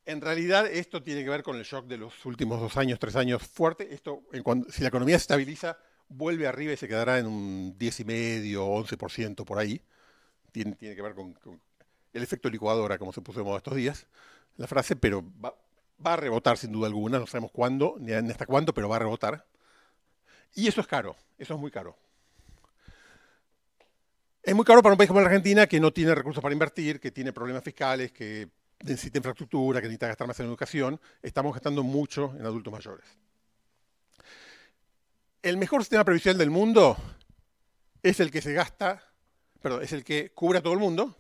En realidad, esto tiene que ver con el shock de los últimos 2 años, 3 años fuerte. Esto, si la economía se estabiliza, vuelve arriba y se quedará en un 10,5% o 11% por ahí. Tiene que ver con el efecto licuadora, como se puso de moda estos días, la frase, pero va a rebotar sin duda alguna. No sabemos cuándo, ni hasta cuándo, pero va a rebotar. Y eso es caro, eso es muy caro. Es muy caro para un país como la Argentina, que no tiene recursos para invertir, que tiene problemas fiscales, que necesita infraestructura, que necesita gastar más en educación. Estamos gastando mucho en adultos mayores. El mejor sistema previsional del mundo es el que es el que cubre a todo el mundo,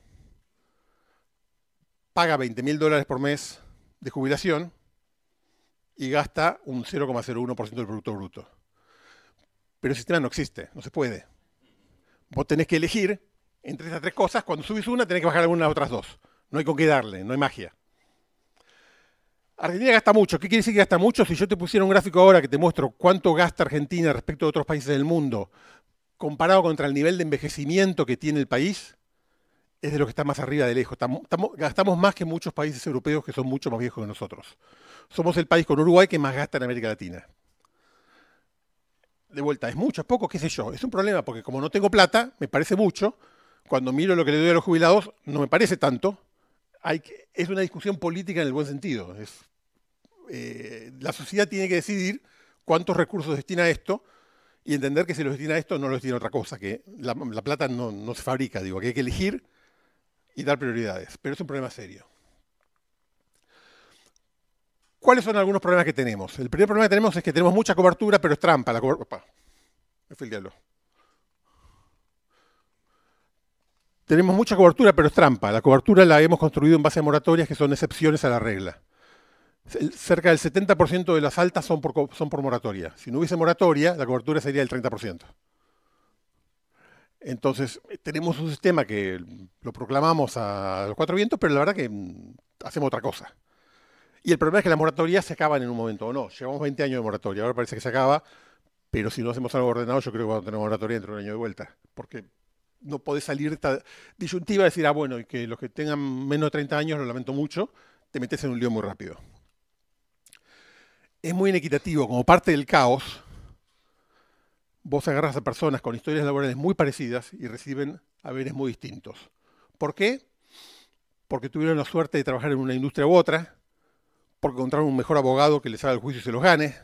paga $20.000 por mes de jubilación y gasta un 0,01% del Producto Bruto. Pero el sistema no existe, no se puede. Vos tenés que elegir entre esas 3 cosas. Cuando subís una, tenés que bajar alguna de las otras 2. No hay con qué darle, no hay magia. Argentina gasta mucho. ¿Qué quiere decir que gasta mucho? Si yo te pusiera un gráfico ahora que te muestro cuánto gasta Argentina respecto a otros países del mundo, comparado contra el nivel de envejecimiento que tiene el país, es de lo que está más arriba de lejos. Gastamos más que muchos países europeos que son mucho más viejos que nosotros. Somos el país con Uruguay que más gasta en América Latina. De vuelta, ¿es mucho, es poco? ¿Qué sé yo? Es un problema porque como no tengo plata, me parece mucho. Cuando miro lo que le doy a los jubilados, no me parece tanto. Es una discusión política en el buen sentido. La sociedad tiene que decidir cuántos recursos destina a esto y entender que si los destina a esto, no los destina a otra cosa, que la plata no se fabrica, digo, que hay que elegir y dar prioridades. Pero es un problema serio. ¿Cuáles son algunos problemas que tenemos? El primer problema que tenemos es que tenemos mucha cobertura, pero es trampa. Me fue el diablo. Tenemos mucha cobertura, pero es trampa. La cobertura la hemos construido en base a moratorias que son excepciones a la regla. Cerca del 70% de las altas son por moratoria. Si no hubiese moratoria, la cobertura sería del 30%. Entonces, tenemos un sistema que lo proclamamos a los 4 vientos, pero la verdad que hacemos otra cosa. Y el problema es que las moratorias se acaban en un momento o no. Llevamos 20 años de moratoria, ahora parece que se acaba, pero si no hacemos algo ordenado, yo creo que vamos a tener moratoria dentro de un año de vuelta. Porque no podés salir de esta disyuntiva y decir, bueno, y que los que tengan menos de 30 años, lo lamento mucho, te metes en un lío muy rápido. Es muy inequitativo, como parte del caos, vos agarras a personas con historias laborales muy parecidas y reciben haberes muy distintos. ¿Por qué? Porque tuvieron la suerte de trabajar en una industria u otra, porque encontraron un mejor abogado que les haga el juicio y se los gane.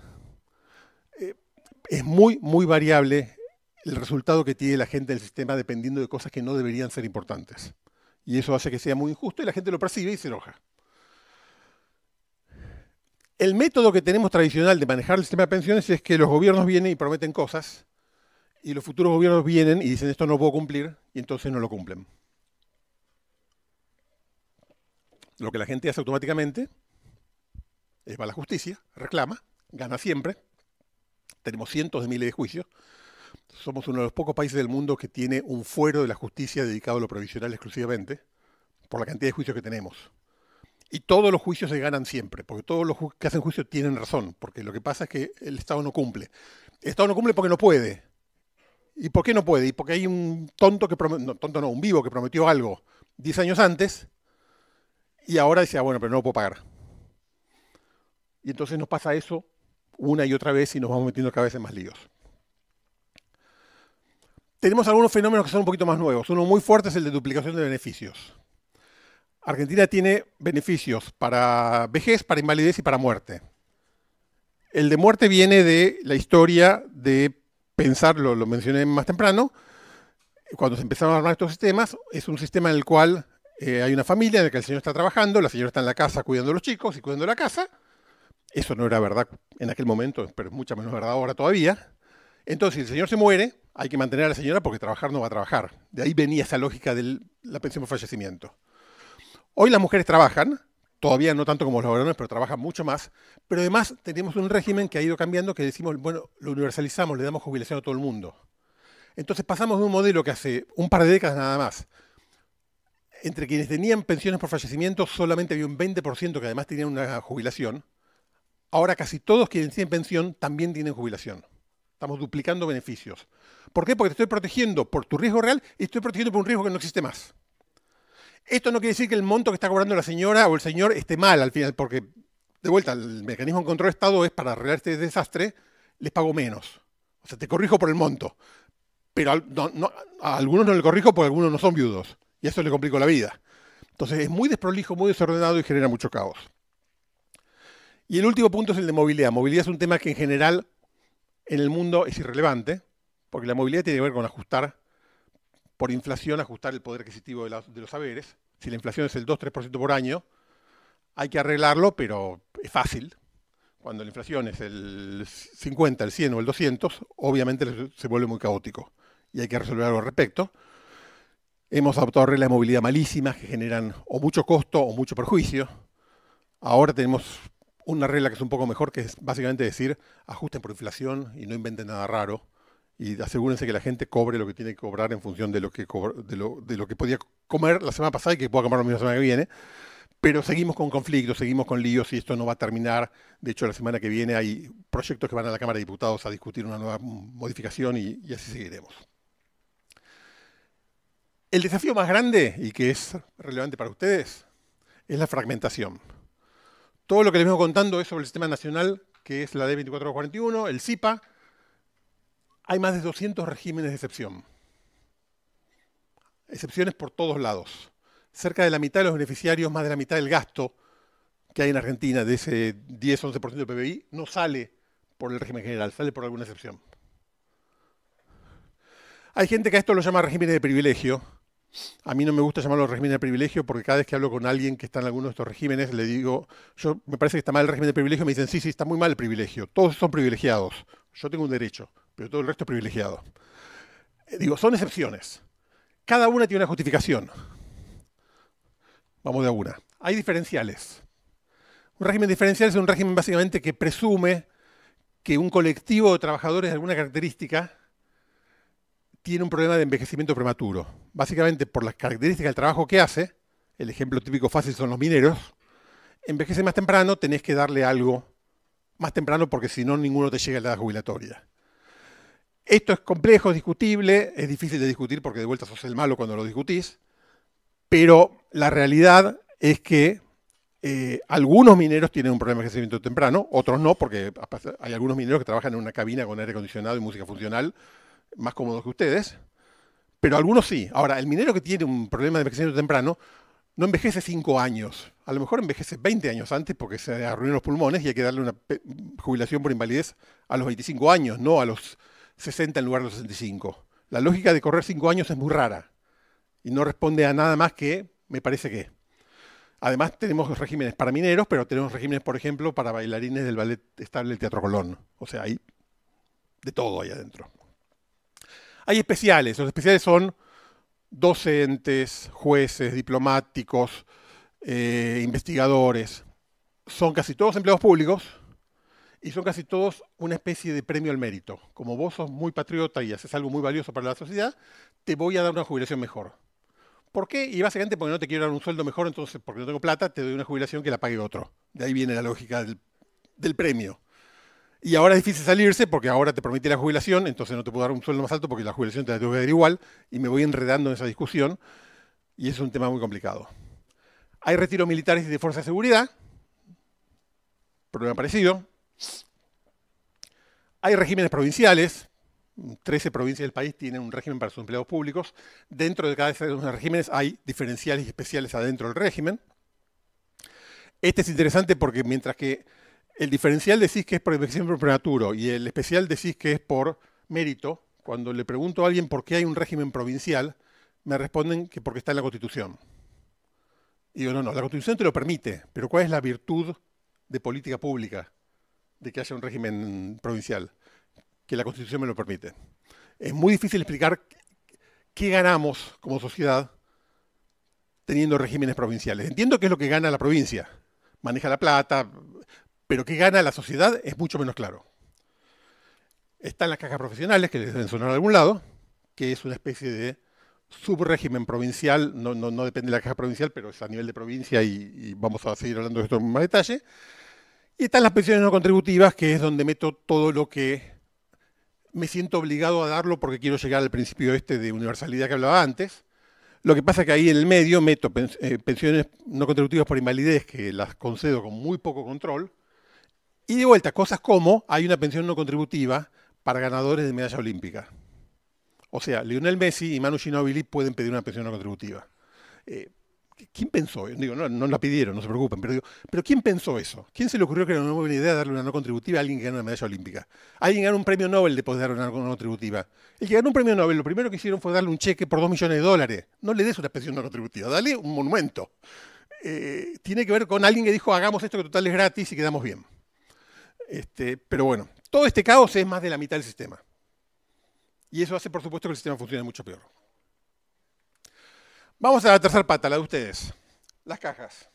Es muy, muy variable el resultado que tiene la gente del sistema dependiendo de cosas que no deberían ser importantes. Y eso hace que sea muy injusto y la gente lo percibe y se enoja. El método que tenemos tradicional de manejar el sistema de pensiones es que los gobiernos vienen y prometen cosas y los futuros gobiernos vienen y dicen esto no lo puedo cumplir y entonces no lo cumplen. Lo que la gente hace automáticamente va a la justicia, reclama, gana siempre. Tenemos cientos de miles de juicios. Somos uno de los pocos países del mundo que tiene un fuero de la justicia dedicado a lo provisional exclusivamente, por la cantidad de juicios que tenemos. Y todos los juicios se ganan siempre, porque todos los que hacen juicio tienen razón, porque lo que pasa es que el Estado no cumple. El Estado no cumple porque no puede. ¿Y por qué no puede? Y porque hay un tonto un vivo que prometió algo 10 años antes y ahora dice, bueno, pero no lo puedo pagar. Y entonces nos pasa eso una y otra vez y nos vamos metiendo cada vez en más líos. Tenemos algunos fenómenos que son un poquito más nuevos. Uno muy fuerte es el de duplicación de beneficios. Argentina tiene beneficios para vejez, para invalidez y para muerte. El de muerte viene de la historia de pensar, lo mencioné más temprano, cuando se empezaron a armar estos sistemas, es un sistema en el cual hay una familia en la que el señor está trabajando, la señora está en la casa cuidando a los chicos y cuidando la casa. Eso no era verdad en aquel momento, pero es mucha menos verdad ahora todavía. Entonces, si el señor se muere, hay que mantener a la señora porque trabajar no va a trabajar. De ahí venía esa lógica de la pensión por fallecimiento. Hoy las mujeres trabajan, todavía no tanto como los varones, pero trabajan mucho más. Pero además tenemos un régimen que ha ido cambiando, que decimos, bueno, lo universalizamos, le damos jubilación a todo el mundo. Entonces pasamos de un modelo que hace un par de décadas nada más entre quienes tenían pensiones por fallecimiento solamente había un 20% que además tenían una jubilación. Ahora casi todos quienes tienen pensión también tienen jubilación. Estamos duplicando beneficios. ¿Por qué? Porque te estoy protegiendo por tu riesgo real y estoy protegiendo por un riesgo que no existe más. Esto no quiere decir que el monto que está cobrando la señora o el señor esté mal al final, porque, de vuelta, el mecanismo de control de Estado es para arreglar este desastre, les pago menos. O sea, te corrijo por el monto. Pero a algunos no le corrijo porque algunos no son viudos. Y eso le complica la vida. Entonces es muy desprolijo, muy desordenado y genera mucho caos. Y el último punto es el de movilidad. Movilidad es un tema que en general en el mundo es irrelevante, porque la movilidad tiene que ver con ajustar, por inflación, ajustar el poder adquisitivo de los saberes. Si la inflación es el 2-3% por año, hay que arreglarlo, pero es fácil. Cuando la inflación es el 50, el 100 o el 200, obviamente se vuelve muy caótico y hay que resolver algo al respecto. Hemos adoptado reglas de movilidad malísimas que generan o mucho costo o mucho perjuicio. Ahora tenemos una regla que es un poco mejor, que es básicamente decir, ajusten por inflación y no inventen nada raro. Y asegúrense que la gente cobre lo que tiene que cobrar en función de lo que podía comer la semana pasada y que pueda comer la misma semana que viene. Pero seguimos con conflictos, seguimos con líos y esto no va a terminar. De hecho, la semana que viene hay proyectos que van a la Cámara de Diputados a discutir una nueva modificación y así seguiremos. El desafío más grande, y que es relevante para ustedes, es la fragmentación. Todo lo que les vengo contando es sobre el sistema nacional, que es la D2441, el SIPA. Hay más de 200 regímenes de excepción. Excepciones por todos lados. Cerca de la mitad de los beneficiarios, más de la mitad del gasto que hay en Argentina, de ese 10-11% del PBI, no sale por el régimen general, sale por alguna excepción. Hay gente que a esto lo llama regímenes de privilegio. A mí no me gusta llamarlo regímenes de privilegio porque cada vez que hablo con alguien que está en alguno de estos regímenes, le digo, me parece que está mal el régimen de privilegio, me dicen, sí, está muy mal el privilegio. Todos son privilegiados. Yo tengo un derecho, pero todo el resto es privilegiado. Digo, son excepciones. Cada una tiene una justificación. Vamos de a una. Hay diferenciales. Un régimen diferencial es un régimen básicamente que presume que un colectivo de trabajadores de alguna característica tiene un problema de envejecimiento prematuro. Básicamente por las características del trabajo que hace, el ejemplo típico fácil son los mineros, envejece más temprano, tenés que darle algo más temprano porque si no ninguno te llega a la edad jubilatoria. Esto es complejo, es discutible, es difícil de discutir porque de vuelta sos el malo cuando lo discutís, pero la realidad es que algunos mineros tienen un problema de envejecimiento temprano, otros no, porque hay algunos mineros que trabajan en una cabina con aire acondicionado y música funcional, más cómodos que ustedes, pero algunos sí. Ahora, el minero que tiene un problema de envejecimiento temprano no envejece 5 años, a lo mejor envejece 20 años antes porque se arruinan los pulmones y hay que darle una jubilación por invalidez a los 25 años, no a los 60 en lugar de los 65. La lógica de correr 5 años es muy rara y no responde a nada más que me parece que. Además tenemos regímenes para mineros, pero tenemos regímenes, por ejemplo, para bailarines del Ballet Estable del Teatro Colón. O sea, hay de todo ahí adentro. Hay especiales. Los especiales son docentes, jueces, diplomáticos, investigadores. Son casi todos empleados públicos y son casi todos una especie de premio al mérito. Como vos sos muy patriota y haces algo muy valioso para la sociedad, te voy a dar una jubilación mejor. ¿Por qué? Y básicamente porque no te quiero dar un sueldo mejor, entonces porque no tengo plata, te doy una jubilación que la pague otro. De ahí viene la lógica del premio. Y ahora es difícil salirse porque ahora te prometí la jubilación, entonces no te puedo dar un sueldo más alto porque la jubilación te la tengo que dar igual y me voy enredando en esa discusión y es un tema muy complicado. Hay retiros militares y de fuerza de seguridad, problema parecido. Hay regímenes provinciales, 13 provincias del país tienen un régimen para sus empleados públicos. Dentro de cada uno de esos regímenes hay diferenciales y especiales adentro del régimen. Este es interesante porque mientras que el diferencial decís que es por envejecimiento prematuro y el especial decís que es por mérito, cuando le pregunto a alguien por qué hay un régimen provincial, me responden que porque está en la Constitución. Y digo, no, la Constitución te lo permite, pero ¿cuál es la virtud de política pública de que haya un régimen provincial? Que la Constitución me lo permite. Es muy difícil explicar qué ganamos como sociedad teniendo regímenes provinciales. Entiendo qué es lo que gana la provincia, maneja la plata, pero qué gana la sociedad es mucho menos claro. Están las cajas profesionales, que les deben sonar a algún lado, que es una especie de subrégimen provincial, no depende de la caja provincial, pero es a nivel de provincia y vamos a seguir hablando de esto en más detalle. Y están las pensiones no contributivas, que es donde meto todo lo que me siento obligado a darlo porque quiero llegar al principio este de universalidad que hablaba antes. Lo que pasa es que ahí en el medio meto pensiones no contributivas por invalidez, que las concedo con muy poco control. Y de vuelta, cosas como hay una pensión no contributiva para ganadores de medalla olímpica. O sea, Lionel Messi y Manu Ginóbili pueden pedir una pensión no contributiva. ¿Quién pensó? Digo, no la pidieron, no se preocupen, pero ¿quién pensó eso? ¿Quién se le ocurrió que era una buena idea darle una no contributiva a alguien que gana una medalla olímpica? Alguien ganó un premio Nobel después de dar una no contributiva. El que ganó un premio Nobel, lo primero que hicieron fue darle un cheque por $2 millones. No le des una pensión no contributiva, dale un monumento. Tiene que ver con alguien que dijo, hagamos esto que total es gratis y quedamos bien. Pero bueno, todo este caos es más de la mitad del sistema. Y eso hace, por supuesto, que el sistema funcione mucho peor. Vamos a la tercera pata, la de ustedes. Las cajas.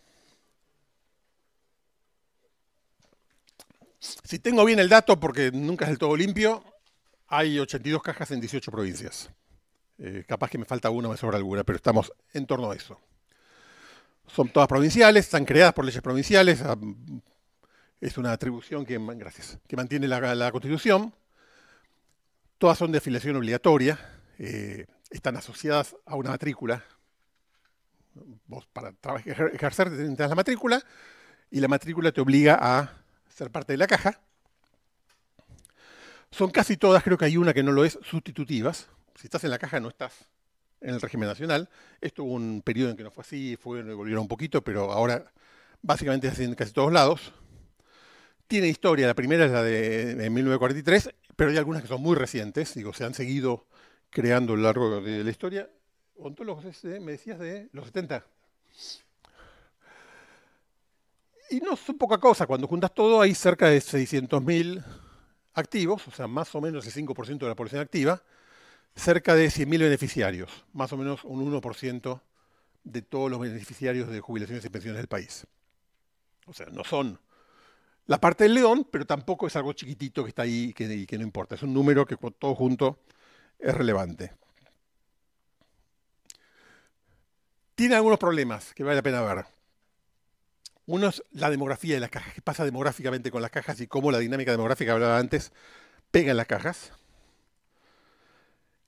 Si tengo bien el dato, porque nunca es del todo limpio, hay 82 cajas en 18 provincias. Capaz que me falta una, me sobra alguna, pero estamos en torno a eso. Son todas provinciales, están creadas por leyes provinciales. Es una atribución que mantiene la Constitución. Todas son de afiliación obligatoria. Están asociadas a una matrícula. Vos para ejercer necesitas la matrícula y la matrícula te obliga a ser parte de la caja. Son casi todas, creo que hay una que no lo es, sustitutivas. Si estás en la caja no estás en el régimen nacional. Esto hubo un periodo en que no fue así, volvieron un poquito, pero ahora básicamente es así en casi todos lados. Tiene historia, la primera es la de 1943, pero hay algunas que son muy recientes, digo, se han seguido creando a lo largo de la historia. Ontólogos, me decías de los 70. Y no son poca cosa, cuando juntas todo hay cerca de 600.000 activos, o sea, más o menos el 5% de la población activa, cerca de 100.000 beneficiarios, más o menos un 1% de todos los beneficiarios de jubilaciones y pensiones del país. O sea, no son la parte del león, pero tampoco es algo chiquitito que está ahí y que no importa. Es un número que todo junto es relevante. Tiene algunos problemas que vale la pena ver. Uno es la demografía de las cajas. ¿Qué pasa demográficamente con las cajas y cómo la dinámica demográfica que hablaba antes pega en las cajas?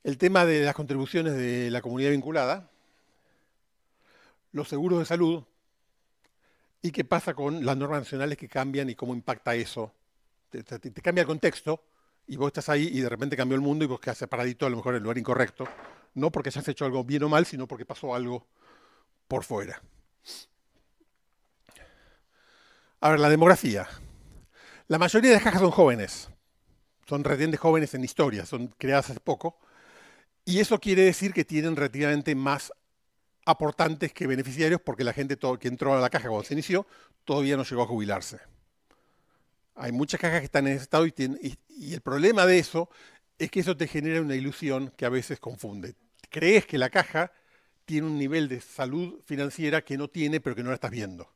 El tema de las contribuciones de la comunidad vinculada. Los seguros de salud. ¿Y qué pasa con las normas nacionales que cambian y cómo impacta eso? Te cambia el contexto y vos estás ahí y de repente cambió el mundo y vos quedás paradito a lo mejor en el lugar incorrecto. No porque hayas hecho algo bien o mal, sino porque pasó algo por fuera. A ver, la demografía. La mayoría de las cajas son jóvenes. Son relativamente jóvenes en historia, son creadas hace poco. Y eso quiere decir que tienen relativamente más aportantes que beneficiarios porque la gente que entró a la caja cuando se inició todavía no llegó a jubilarse. Hay muchas cajas que están en ese estado y el problema de eso es que eso te genera una ilusión que a veces confunde. Crees que la caja tiene un nivel de salud financiera que no tiene, pero que no la estás viendo.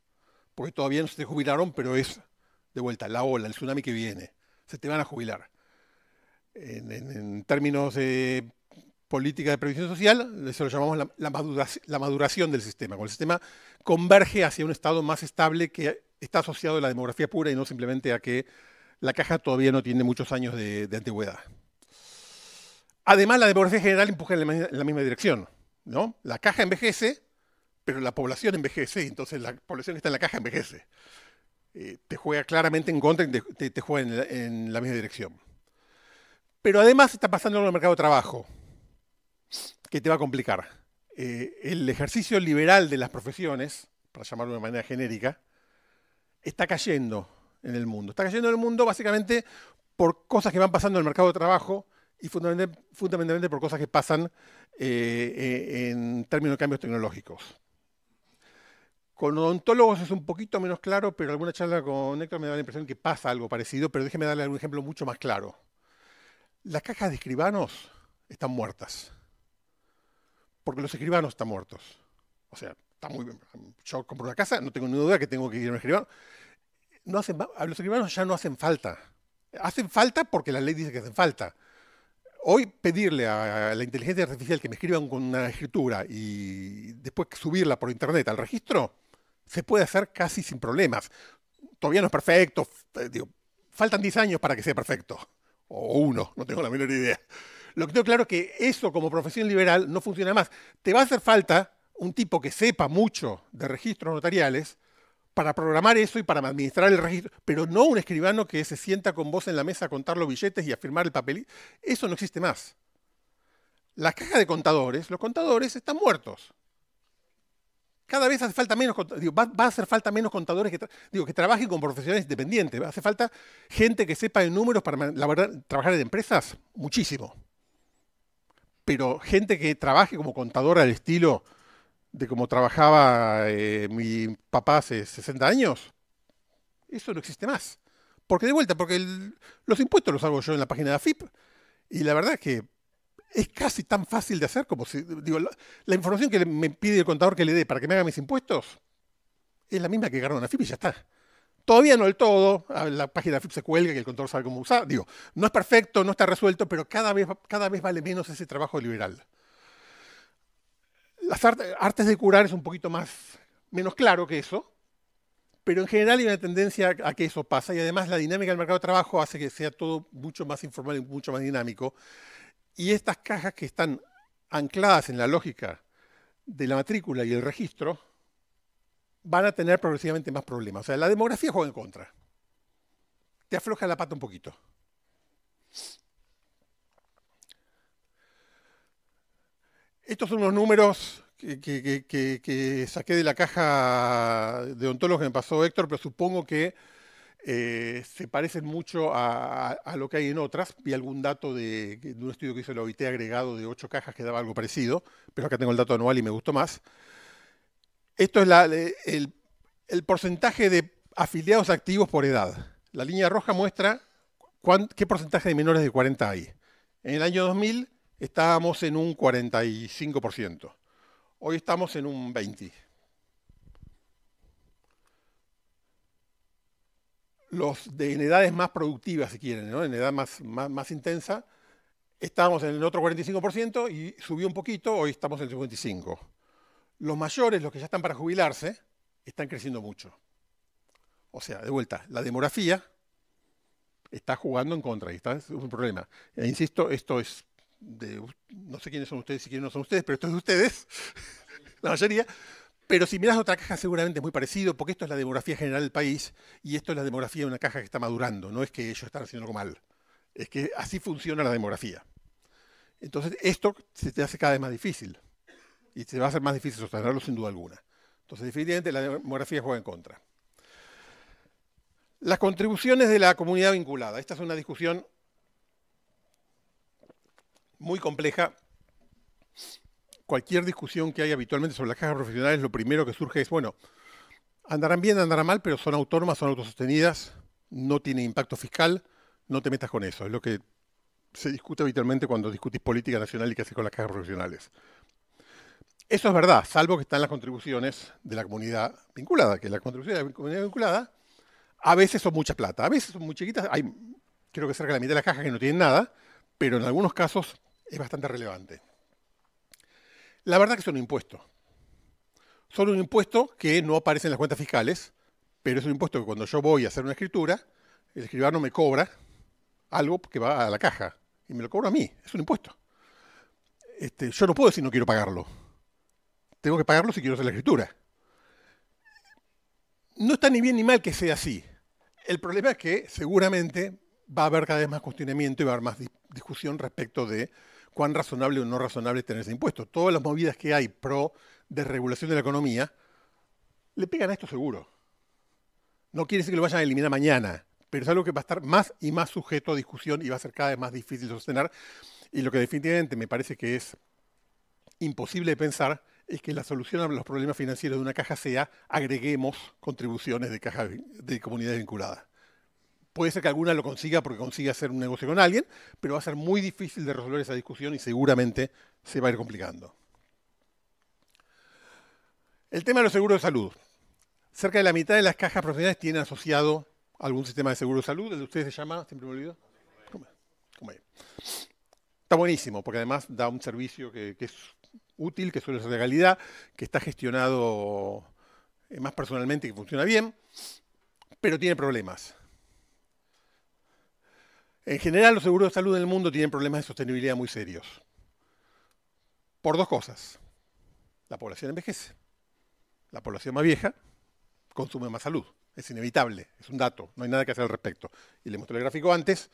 Porque todavía no se te jubilaron, pero es de vuelta la ola, el tsunami que viene. Se te van a jubilar. En términos de política de previsión social, eso lo llamamos la maduración del sistema. Cuando el sistema converge hacia un estado más estable que está asociado a la demografía pura y no simplemente a que la caja todavía no tiene muchos años de antigüedad. Además, la demografía general empuja en la misma dirección, ¿no? La caja envejece, pero la población envejece, y entonces la población que está en la caja envejece. Te juega claramente en contra y te juega en la misma dirección. Pero además está pasando en el mercado de trabajo, que te va a complicar. El ejercicio liberal de las profesiones, para llamarlo de manera genérica, está cayendo en el mundo. Está cayendo en el mundo básicamente por cosas que van pasando en el mercado de trabajo y fundamentalmente por cosas que pasan en términos de cambios tecnológicos. Con odontólogos es un poquito menos claro, pero alguna charla con Héctor me da la impresión que pasa algo parecido, pero déjeme darle algún ejemplo mucho más claro. Las cajas de escribanos están muertas, porque los escribanos están muertos. O sea, está muy bien. Yo compro una casa, no tengo ni duda que tengo que ir a un escribano. Los escribanos ya no hacen falta. Hacen falta porque la ley dice que hacen falta. Hoy pedirle a la inteligencia artificial que me escriba una escritura y después subirla por internet al registro, se puede hacer casi sin problemas. Todavía no es perfecto, digo, faltan 10 años para que sea perfecto, o uno, no tengo la menor idea. Lo que tengo claro es que eso como profesión liberal no funciona más. Te va a hacer falta un tipo que sepa mucho de registros notariales para programar eso y para administrar el registro, pero no un escribano que se sienta con vos en la mesa a contar los billetes y a firmar el papelito. Eso no existe más. Las cajas de contadores, los contadores están muertos. Cada vez hace falta menos, va a hacer falta menos contadores que trabajen con profesionales independientes. Hace falta gente que sepa de números para trabajar en empresas, muchísimo. Pero gente que trabaje como contador al estilo de cómo trabajaba mi papá hace 60 años, eso no existe más. Porque de vuelta, porque los impuestos los hago yo en la página de AFIP, y la verdad es que es casi tan fácil de hacer como si, digo, la información que me pide el contador que le dé para que me haga mis impuestos es la misma que agarro en AFIP y ya está. Todavía no del todo, la página de AFIP se cuelga y el contador sabe cómo usar. Digo, no es perfecto, no está resuelto, pero cada vez vale menos ese trabajo liberal. Las artes de curar es un poquito menos claro que eso, pero en general hay una tendencia a que eso pasa y además la dinámica del mercado de trabajo hace que sea todo mucho más informal y mucho más dinámico. Y estas cajas que están ancladas en la lógica de la matrícula y el registro van a tener progresivamente más problemas. O sea, la demografía juega en contra. Te afloja la pata un poquito. Estos son unos números que saqué de la caja de ontólogos que me pasó Héctor, pero supongo que se parecen mucho a lo que hay en otras. Vi algún dato de un estudio que hizo la OIT agregado de 8 cajas que daba algo parecido, pero acá tengo el dato anual y me gustó más. Esto es el porcentaje de afiliados activos por edad. La línea roja muestra qué porcentaje de menores de 40 hay. En el año 2000 estábamos en un 45%. Hoy estamos en un 20%. En edades más productivas, si quieren, ¿no? En edad más intensa, estábamos en el otro 45% y subió un poquito, hoy estamos en el 55%. Los mayores, los que ya están para jubilarse, están creciendo mucho. O sea, de vuelta, la demografía está jugando en contra y es un problema. E insisto, esto es no sé quiénes son ustedes y quiénes no son ustedes, pero esto es de ustedes, la mayoría. Pero si miras otra caja seguramente es muy parecido, porque esto es la demografía general del país y esto es la demografía de una caja que está madurando. No es que ellos están haciendo algo mal, es que así funciona la demografía. Entonces esto se te hace cada vez más difícil y se va a hacer más difícil sostenerlo sin duda alguna. Entonces definitivamente la demografía juega en contra. Las contribuciones de la comunidad vinculada. Esta es una discusión muy compleja. Cualquier discusión que hay habitualmente sobre las cajas profesionales, lo primero que surge es, bueno, andarán bien, andarán mal, pero son autónomas, son autosostenidas, no tienen impacto fiscal, no te metas con eso. Es lo que se discute habitualmente cuando discutís política nacional y qué hacer con las cajas profesionales. Eso es verdad, salvo que están las contribuciones de la comunidad vinculada, que las contribuciones de la comunidad vinculada a veces son mucha plata, a veces son muy chiquitas, hay creo que cerca de la mitad de las cajas que no tienen nada, pero en algunos casos es bastante relevante. La verdad que son un impuesto. Son un impuesto que no aparece en las cuentas fiscales, pero es un impuesto que cuando yo voy a hacer una escritura, el escribano me cobra algo que va a la caja y me lo cobra a mí. Es un impuesto. Yo no puedo decir no quiero pagarlo. Tengo que pagarlo si quiero hacer la escritura. No está ni bien ni mal que sea así. El problema es que seguramente va a haber cada vez más cuestionamiento y va a haber más discusión respecto de cuán razonable o no razonable es tener ese impuesto. Todas las movidas que hay pro desregulación de la economía le pegan a esto seguro. No quiere decir que lo vayan a eliminar mañana, pero es algo que va a estar más y más sujeto a discusión y va a ser cada vez más difícil de sostener. Y lo que definitivamente me parece que es imposible de pensar es que la solución a los problemas financieros de una caja sea agreguemos contribuciones de cajas de comunidades vinculadas. Puede ser que alguna lo consiga porque consiga hacer un negocio con alguien, pero va a ser muy difícil de resolver esa discusión y seguramente se va a ir complicando. El tema de los seguros de salud. Cerca de la mitad de las cajas profesionales tienen asociado algún sistema de seguro de salud. El de ustedes se llama, siempre me olvido. ¿Cómo es? Está buenísimo, porque además da un servicio que es útil, que suele ser de calidad, que está gestionado más personalmente y que funciona bien, pero tiene problemas. En general, los seguros de salud en el mundo tienen problemas de sostenibilidad muy serios. Por dos cosas. La población envejece. La población más vieja consume más salud. Es inevitable, es un dato, no hay nada que hacer al respecto. Y le mostré el gráfico antes.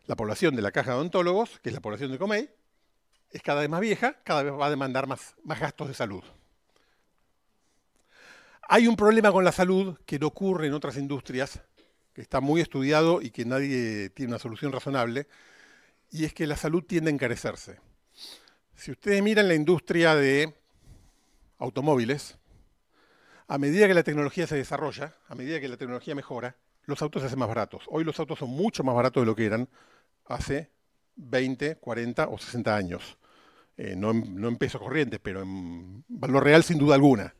La población de la caja de odontólogos, que es la población de Comey, es cada vez más vieja, cada vez va a demandar más gastos de salud. Hay un problema con la salud que no ocurre en otras industrias, que está muy estudiado y que nadie tiene una solución razonable, y es que la salud tiende a encarecerse. Si ustedes miran la industria de automóviles, a medida que la tecnología se desarrolla, a medida que la tecnología mejora, los autos se hacen más baratos. Hoy los autos son mucho más baratos de lo que eran hace 20, 40 o 60 años. No en pesos corrientes, pero en valor real sin duda alguna.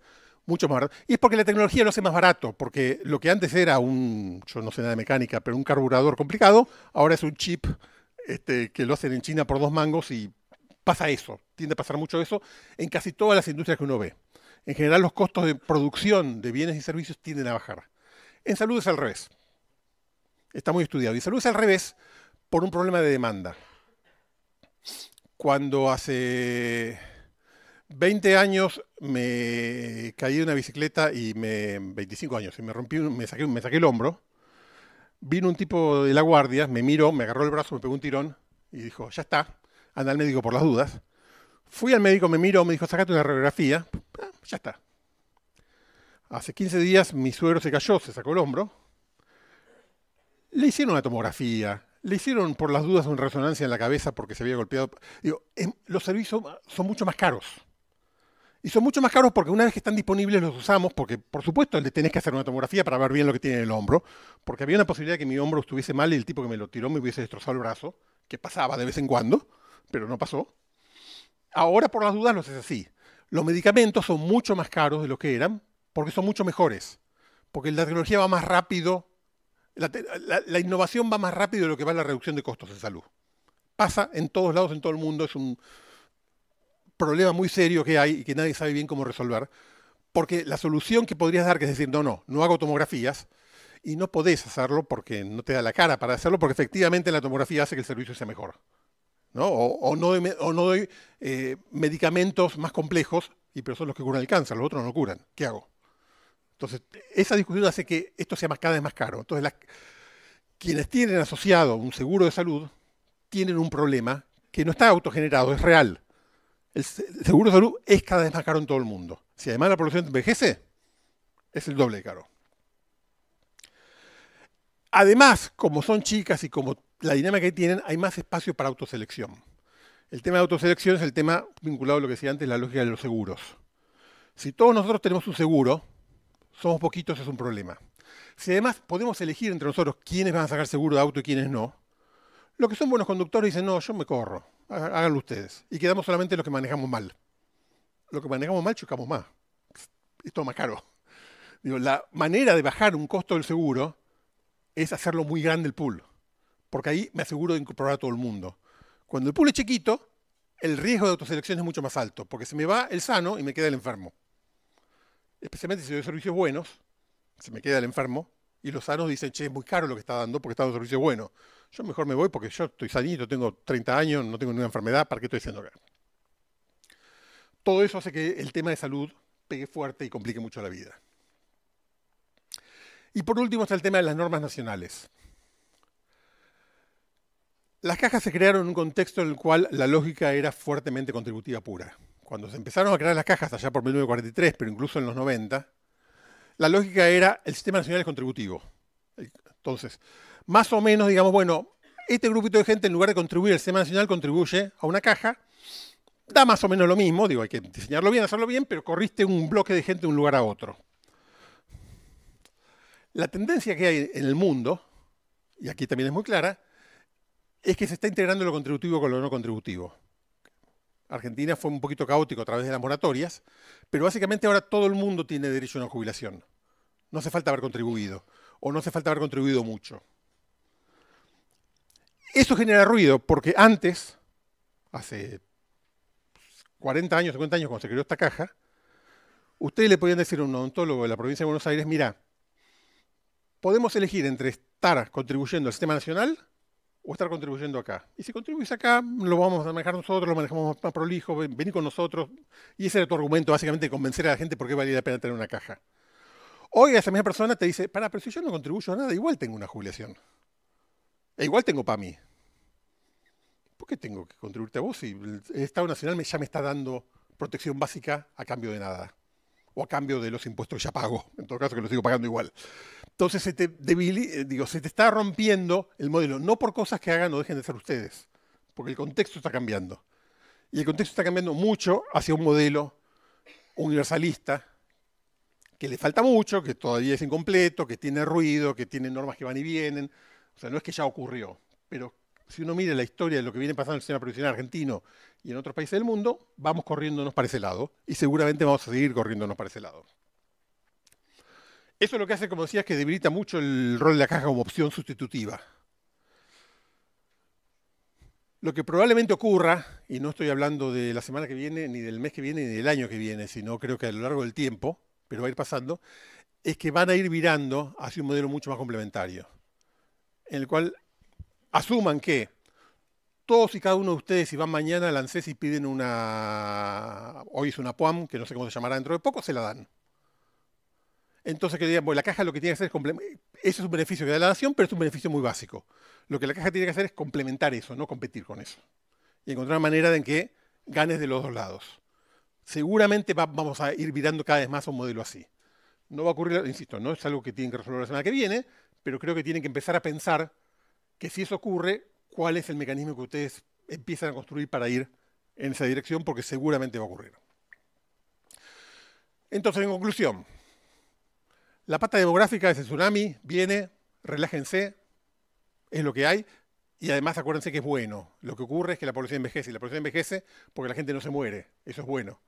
Mucho más barato. Y es porque la tecnología lo hace más barato, porque lo que antes era yo no sé nada de mecánica, pero un carburador complicado, ahora es un chip que lo hacen en China por 2 mangos y pasa eso. Tiende a pasar mucho eso en casi todas las industrias que uno ve. En general los costos de producción de bienes y servicios tienden a bajar. En salud es al revés. Está muy estudiado. Y en salud es al revés por un problema de demanda. Cuando hace 20 años me caí de una bicicleta 25 años, y me saqué el hombro, vino un tipo de la guardia, me miró, me agarró el brazo, me pegó un tirón y dijo, ya está, anda al médico por las dudas. Fui al médico, me miró, me dijo, sacate una radiografía, ya está. Hace 15 días mi suegro se cayó, se sacó el hombro, le hicieron una tomografía, le hicieron por las dudas una resonancia en la cabeza porque se había golpeado. Digo, los servicios son mucho más caros. Y son mucho más caros porque una vez que están disponibles los usamos, porque por supuesto le tenés que hacer una tomografía para ver bien lo que tiene en el hombro, porque había una posibilidad de que mi hombro estuviese mal y el tipo que me lo tiró me hubiese destrozado el brazo, que pasaba de vez en cuando, pero no pasó. Ahora por las dudas los es así. Los medicamentos son mucho más caros de lo que eran, porque son mucho mejores, porque la tecnología va más rápido, la innovación va más rápido de lo que va la reducción de costos en salud. Pasa en todos lados, en todo el mundo, es un problema muy serio que hay y que nadie sabe bien cómo resolver, porque la solución que podrías dar, que es decir, no hago tomografías, y no podés hacerlo porque no te da la cara para hacerlo, porque efectivamente la tomografía hace que el servicio sea mejor, ¿no? O no doy medicamentos más complejos, pero son los que curan el cáncer, los otros no lo curan. ¿Qué hago? Entonces, esa discusión hace que esto sea cada vez más caro. Entonces, quienes tienen asociado un seguro de salud tienen un problema que no está autogenerado, es real. El seguro de salud es cada vez más caro en todo el mundo. Si además la población envejece, es el doble de caro. Además, como son chicas y como la dinámica que tienen, hay más espacio para autoselección. El tema de autoselección es el tema vinculado a lo que decía antes, la lógica de los seguros. Si todos nosotros tenemos un seguro, somos poquitos, es un problema. Si además podemos elegir entre nosotros quiénes van a sacar seguro de auto y quiénes no, los que son buenos conductores dicen, no, yo me corro, háganlo ustedes. Y quedamos solamente los que manejamos mal. Los que manejamos mal chocamos más. Es todo más caro. Digo, la manera de bajar un costo del seguro es hacerlo muy grande el pool. Porque ahí me aseguro de incorporar a todo el mundo. Cuando el pool es chiquito, el riesgo de autoselección es mucho más alto, porque se me va el sano y me queda el enfermo. Especialmente si doy servicios buenos, se me queda el enfermo, y los sanos dicen, che, es muy caro lo que está dando porque está dando servicio bueno. Yo mejor me voy porque yo estoy sanito, tengo 30 años, no tengo ninguna enfermedad, ¿para qué estoy haciendo acá? Todo eso hace que el tema de salud pegue fuerte y complique mucho la vida. Y por último está el tema de las normas nacionales. Las cajas se crearon en un contexto en el cual la lógica era fuertemente contributiva pura. Cuando se empezaron a crear las cajas allá por 1943, pero incluso en los 90, la lógica era el sistema nacional es contributivo. Entonces, más o menos, digamos, bueno, este grupito de gente en lugar de contribuir al sistema nacional contribuye a una caja, da más o menos lo mismo, digo, hay que diseñarlo bien, hacerlo bien, pero corriste un bloque de gente de un lugar a otro. La tendencia que hay en el mundo, y aquí también es muy clara, es que se está integrando lo contributivo con lo no contributivo. Argentina fue un poquito caótico a través de las moratorias, pero básicamente ahora todo el mundo tiene derecho a una jubilación. No hace falta haber contribuido, o no hace falta haber contribuido mucho. Eso genera ruido, porque antes hace 40 años, 50 años, cuando se creó esta caja, ustedes le podían decir a un odontólogo de la provincia de Buenos Aires, mira, podemos elegir entre estar contribuyendo al sistema nacional o estar contribuyendo acá. Y si contribuís acá, lo vamos a manejar nosotros, lo manejamos más prolijo, vení con nosotros. Y ese era tu argumento, básicamente, convencer a la gente por qué valía la pena tener una caja. Hoy esa misma persona te dice, pero si yo no contribuyo a nada, igual tengo una jubilación. E igual tengo para mí. ¿Por qué tengo que contribuirte a vos si el Estado Nacional ya me está dando protección básica a cambio de nada? O a cambio de los impuestos que ya pago, en todo caso que los sigo pagando igual. Entonces se te está rompiendo el modelo, no por cosas que hagan o dejen de ser ustedes, porque el contexto está cambiando. Y el contexto está cambiando mucho hacia un modelo universalista, que le falta mucho, que todavía es incompleto, que tiene ruido, que tiene normas que van y vienen. O sea, no es que ya ocurrió, pero si uno mira la historia de lo que viene pasando en el sistema previsional argentino y en otros países del mundo, vamos corriéndonos para ese lado y seguramente vamos a seguir corriéndonos para ese lado. Eso lo que hace, como decía, es que debilita mucho el rol de la caja como opción sustitutiva. Lo que probablemente ocurra, y no estoy hablando de la semana que viene, ni del mes que viene, ni del año que viene, sino creo que a lo largo del tiempo, pero va a ir pasando, es que van a ir virando hacia un modelo mucho más complementario, en el cual asuman que todos y cada uno de ustedes, si van mañana al ANSES y piden hoy es una PUAM, que no sé cómo se llamará dentro de poco, se la dan. Entonces que digan, bueno, la caja lo que tiene que hacer es eso es un beneficio que da la nación, pero es un beneficio muy básico. Lo que la caja tiene que hacer es complementar eso, no competir con eso. Y encontrar una manera en que ganes de los dos lados. Seguramente vamos a ir virando cada vez más a un modelo así. No va a ocurrir, insisto, no es algo que tienen que resolver la semana que viene, pero creo que tienen que empezar a pensar que si eso ocurre, ¿cuál es el mecanismo que ustedes empiezan a construir para ir en esa dirección? Porque seguramente va a ocurrir. Entonces, en conclusión, la pata demográfica de ese tsunami viene, relájense, es lo que hay, y además acuérdense que es bueno. Lo que ocurre es que la población envejece, y la población envejece porque la gente no se muere, eso es bueno.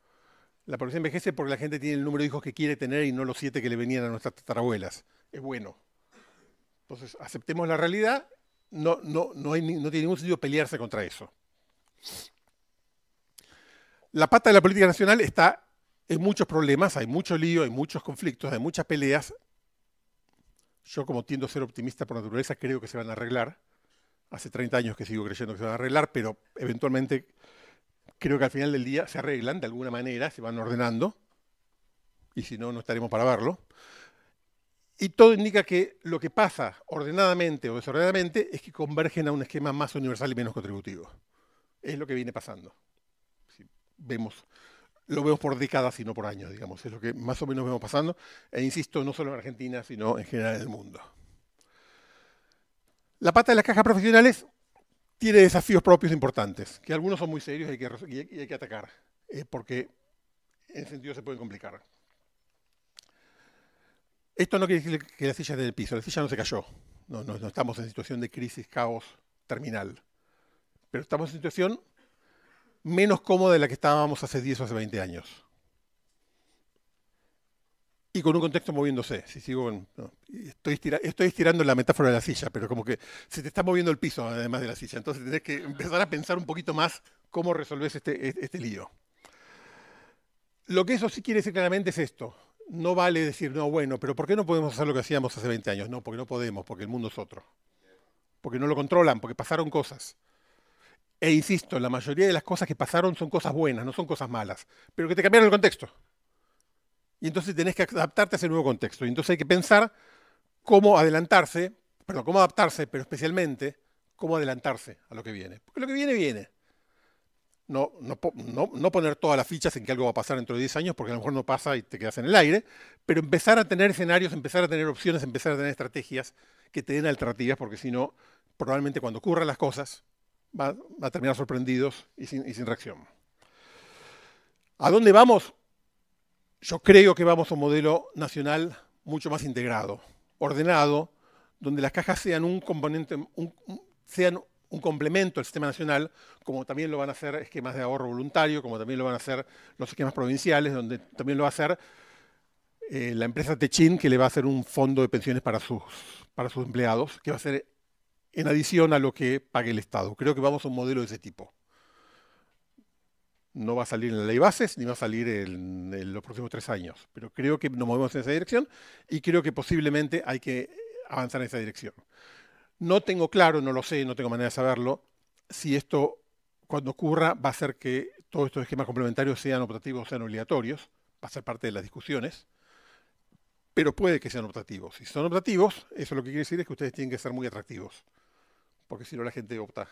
La población envejece porque la gente tiene el número de hijos que quiere tener y no los 7 que le venían a nuestras tatarabuelas, es bueno. Entonces, aceptemos la realidad, no tiene ningún sentido pelearse contra eso. La pata de la política nacional está en muchos problemas, hay mucho lío, hay muchos conflictos, hay muchas peleas. Yo, como tiendo a ser optimista por naturaleza, creo que se van a arreglar. Hace 30 años que sigo creyendo que se van a arreglar, pero eventualmente creo que al final del día se arreglan de alguna manera, se van ordenando, y si no, no estaremos para verlo. Y todo indica que lo que pasa ordenadamente o desordenadamente es que convergen a un esquema más universal y menos contributivo. Es lo que viene pasando. Si lo vemos por décadas y no por años, digamos. Es lo que más o menos vemos pasando. E insisto, no solo en Argentina, sino en general en el mundo. La pata de las cajas profesionales tiene desafíos propios importantes, que algunos son muy serios y hay que atacar, porque en ese sentido se pueden complicar. Esto no quiere decir que la silla esté en el piso, la silla no se cayó. No estamos en situación de crisis, caos terminal. Pero estamos en situación menos cómoda de la que estábamos hace 10 o hace 20 años. Y con un contexto moviéndose. Si sigo, estoy estirando la metáfora de la silla, pero como que se te está moviendo el piso además de la silla. Entonces tenés que empezar a pensar un poquito más cómo resolvés este lío. Lo que eso sí quiere decir claramente es esto. No vale decir, no, bueno, pero ¿por qué no podemos hacer lo que hacíamos hace 20 años? No, porque no podemos, porque el mundo es otro. Porque no lo controlan, porque pasaron cosas. E insisto, la mayoría de las cosas que pasaron son cosas buenas, no son cosas malas, pero que te cambiaron el contexto. Y entonces tenés que adaptarte a ese nuevo contexto. Y entonces hay que pensar cómo adaptarse, pero especialmente cómo adelantarse a lo que viene. Porque lo que viene, viene. No poner todas las fichas en que algo va a pasar dentro de 10 años, porque a lo mejor no pasa y te quedas en el aire, pero empezar a tener escenarios, empezar a tener opciones, empezar a tener estrategias que te den alternativas, porque si no, probablemente cuando ocurran las cosas, va a terminar sorprendidos y sin reacción. ¿A dónde vamos? Yo creo que vamos a un modelo nacional mucho más integrado, ordenado, donde las cajas sean un componente, sean un complemento al sistema nacional, como también lo van a hacer esquemas de ahorro voluntario, como también lo van a hacer los esquemas provinciales, donde también lo va a hacer la empresa Techin, que le va a hacer un fondo de pensiones para sus empleados, que va a ser en adición a lo que pague el Estado. Creo que vamos a un modelo de ese tipo. No va a salir en la ley bases, ni va a salir en los próximos 3 años. Pero creo que nos movemos en esa dirección y creo que posiblemente hay que avanzar en esa dirección. No tengo claro, no lo sé, no tengo manera de saberlo, si esto, cuando ocurra, va a hacer que todos estos esquemas complementarios sean optativos o sean obligatorios. Va a ser parte de las discusiones. Pero puede que sean optativos. Si son optativos, eso lo que quiere decir es que ustedes tienen que ser muy atractivos. Porque si no, la gente opta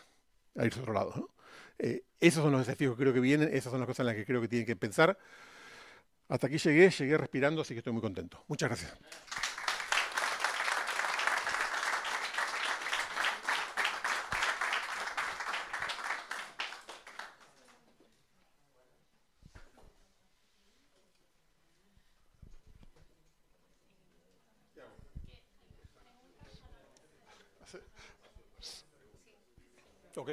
a irse a otro lado, ¿no? Esos son los desafíos que creo que vienen, esas son las cosas en las que creo que tienen que pensar. Hasta aquí llegué respirando, así que estoy muy contento. Muchas gracias. Ok.